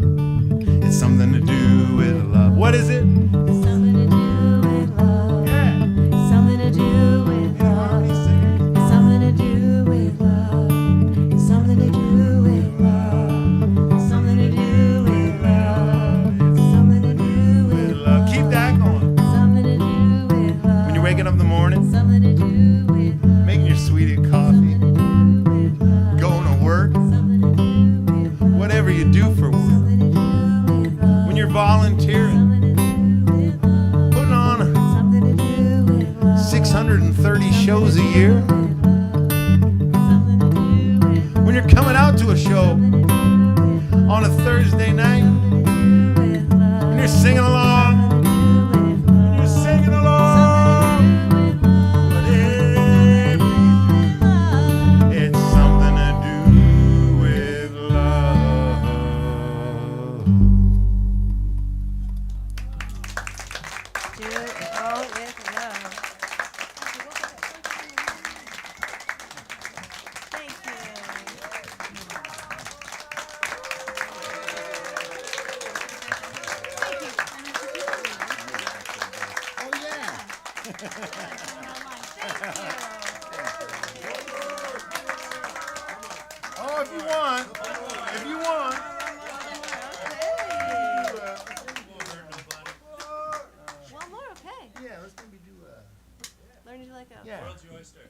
It's something to do with love. What is it? It's something to do with love. Yeah. It's something to do with love. It's something to do with love. It's something to do with love. It's something to do with love. It's something to do with love. Keep that going. Something to do with love. When you're waking up in the morning, Something to do with love. making your sweetie a coffee, going to work, whatever you do for work. When you're volunteering, putting on 630 shows a year. When you're coming out to a show on a Thursday night, and you're singing along, and you're singing along, whatever you do, it's something to do with love. Do it all with love. Thank Oh, yeah. Oh, if you want. One more, okay. Yeah, let's maybe do Learn to like a. yeah.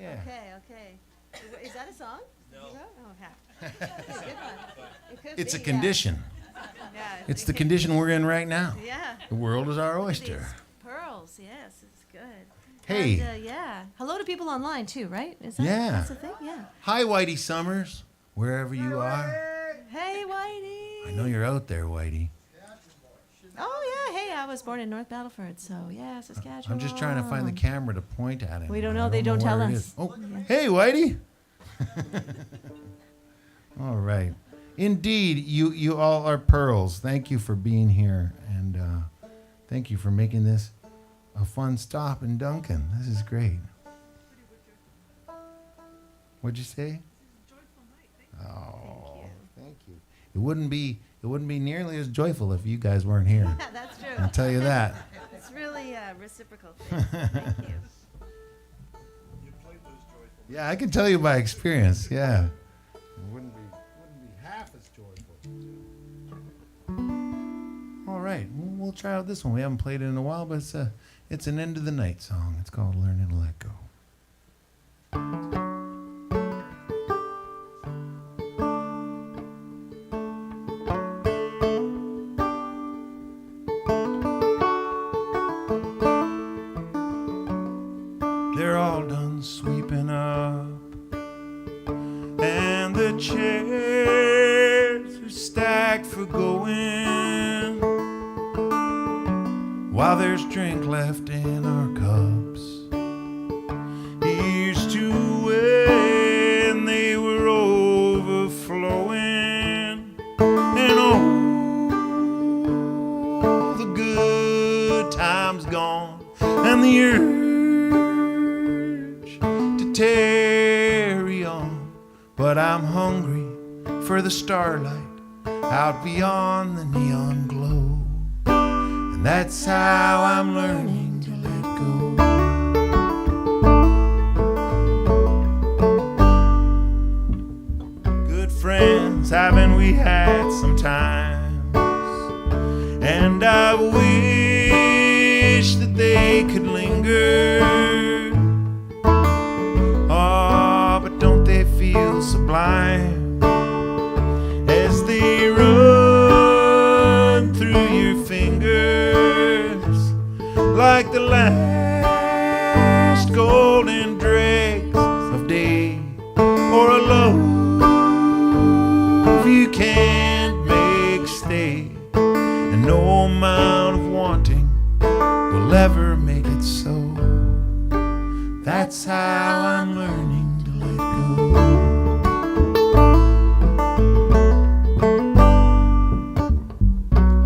Yeah. Okay. Is that a song? No. Oh, okay. Good one. It could It's a be, condition. Yeah. It's the condition we're in right now. Yeah. The world is our These oyster. pearls, yes, it's good. Hey. And, yeah. Hello to people online too, right? Is that, Yeah. That's the thing? Yeah. Hi, Whitey Summers, wherever you are. Hey, Whitey. I know you're out there, Whitey. Oh, yeah. Hey, I was born in North Battleford, so yeah, Saskatchewan. I'm just trying to find the camera to point at him. We don't I know. They don't tell where it us. is. Oh, Yeah. hey, Whitey. All right. Indeed, you all are pearls. Thank you for being here, and thank you for making this a fun stop in Duncan. This is great. What'd you say? Oh, thank you. It wouldn't be nearly as joyful if you guys weren't here. Yeah, that's true. I'll tell you that. It's really a reciprocal thing. Thank you. Yeah, I can tell you by experience. Yeah. It wouldn't be half as joyful. All right, we'll try out this one. We haven't played it in a while, but it's an end of the night song. It's called "Learning to Let Go." They're all done sweeping up, and the chairs are stacked for going, while there's drink left in our cups. Here's to when they were overflowing, and all the good times gone. and the urge to tarry on. But I'm hungry for the starlight out beyond the neon glow, and that's how I'm learning to let go. Good friends haven't we had sometimes, and I wish that they could linger. Oh, but don't they feel sublime as they run through your fingers like the last golden dregs of day, or a love you can't make stay, and no amount of wanting will ever make it so. That's how I'm learning to let go.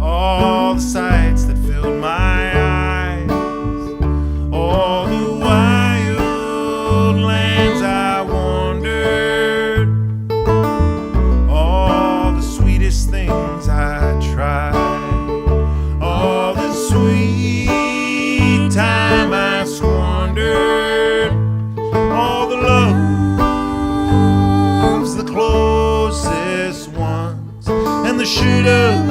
All the sights that filled my eyes, all the wild lands I wandered, all the sweetest things I tried, all the sweet time I squandered, all the loves, the closest ones, and the should-haves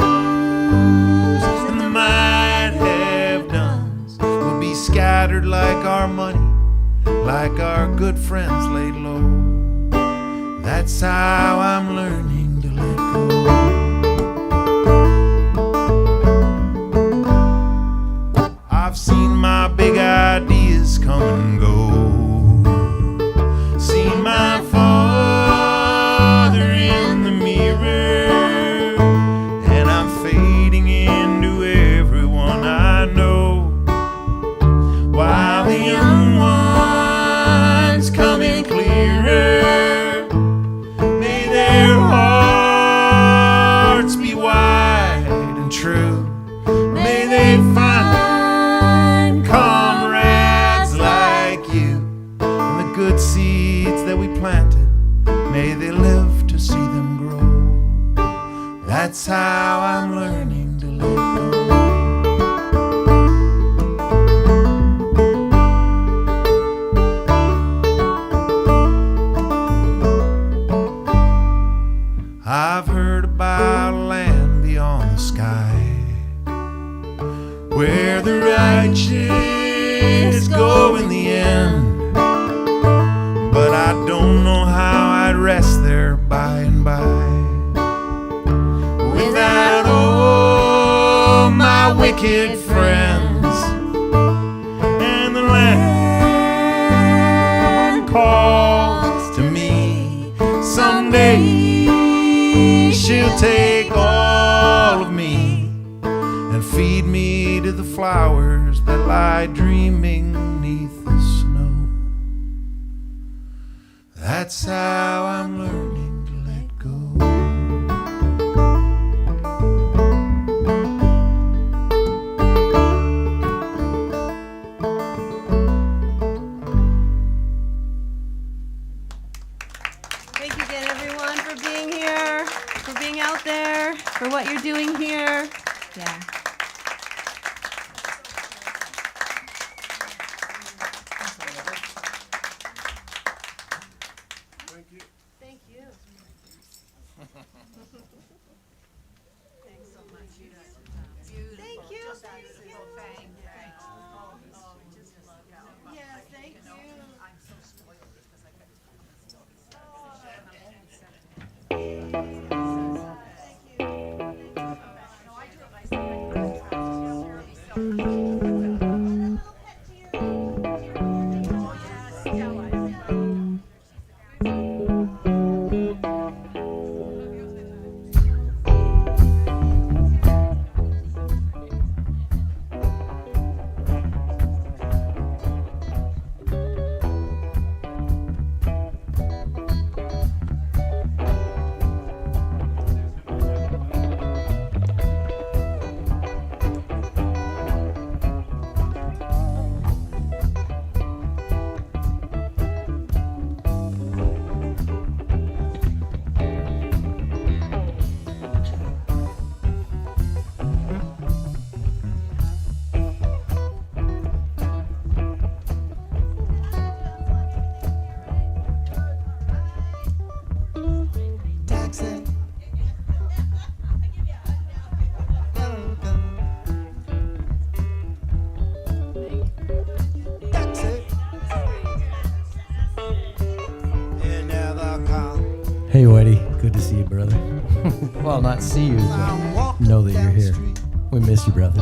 and the might-have-dones will be scattered like our money, like our good friends laid low. That's how I'm learning to let go. I've seen my big ideas come and go, seen my father in the mirror, and I'm fading into everyone I know, while the young ones come in clearer. May their hearts be wide and true. May they find comrades like you, and the good seeds that we planted, may they live to see them grow. That's how I'm learning to let go. I've heard about a land beyond the sky, where the righteous go in the end, but I don't know how I'd rest there by and by, without all my wicked friends, and the land calls to me. Someday she'll take all of me and feed me to the flowers that lie dreaming neath the snow. That's how I'm learning to let go. Thank you again, everyone, for being here, for being out there, for what you're doing here. Yeah. Thank you. Thank you. Thanks so much. Thank you. Yes, thank you. I'm so spoiled because I got to. Thank you. No, I do it myself. Hey, Whitey. Good to see you, brother. Well, not see you, but know that you're here. We miss you, brother.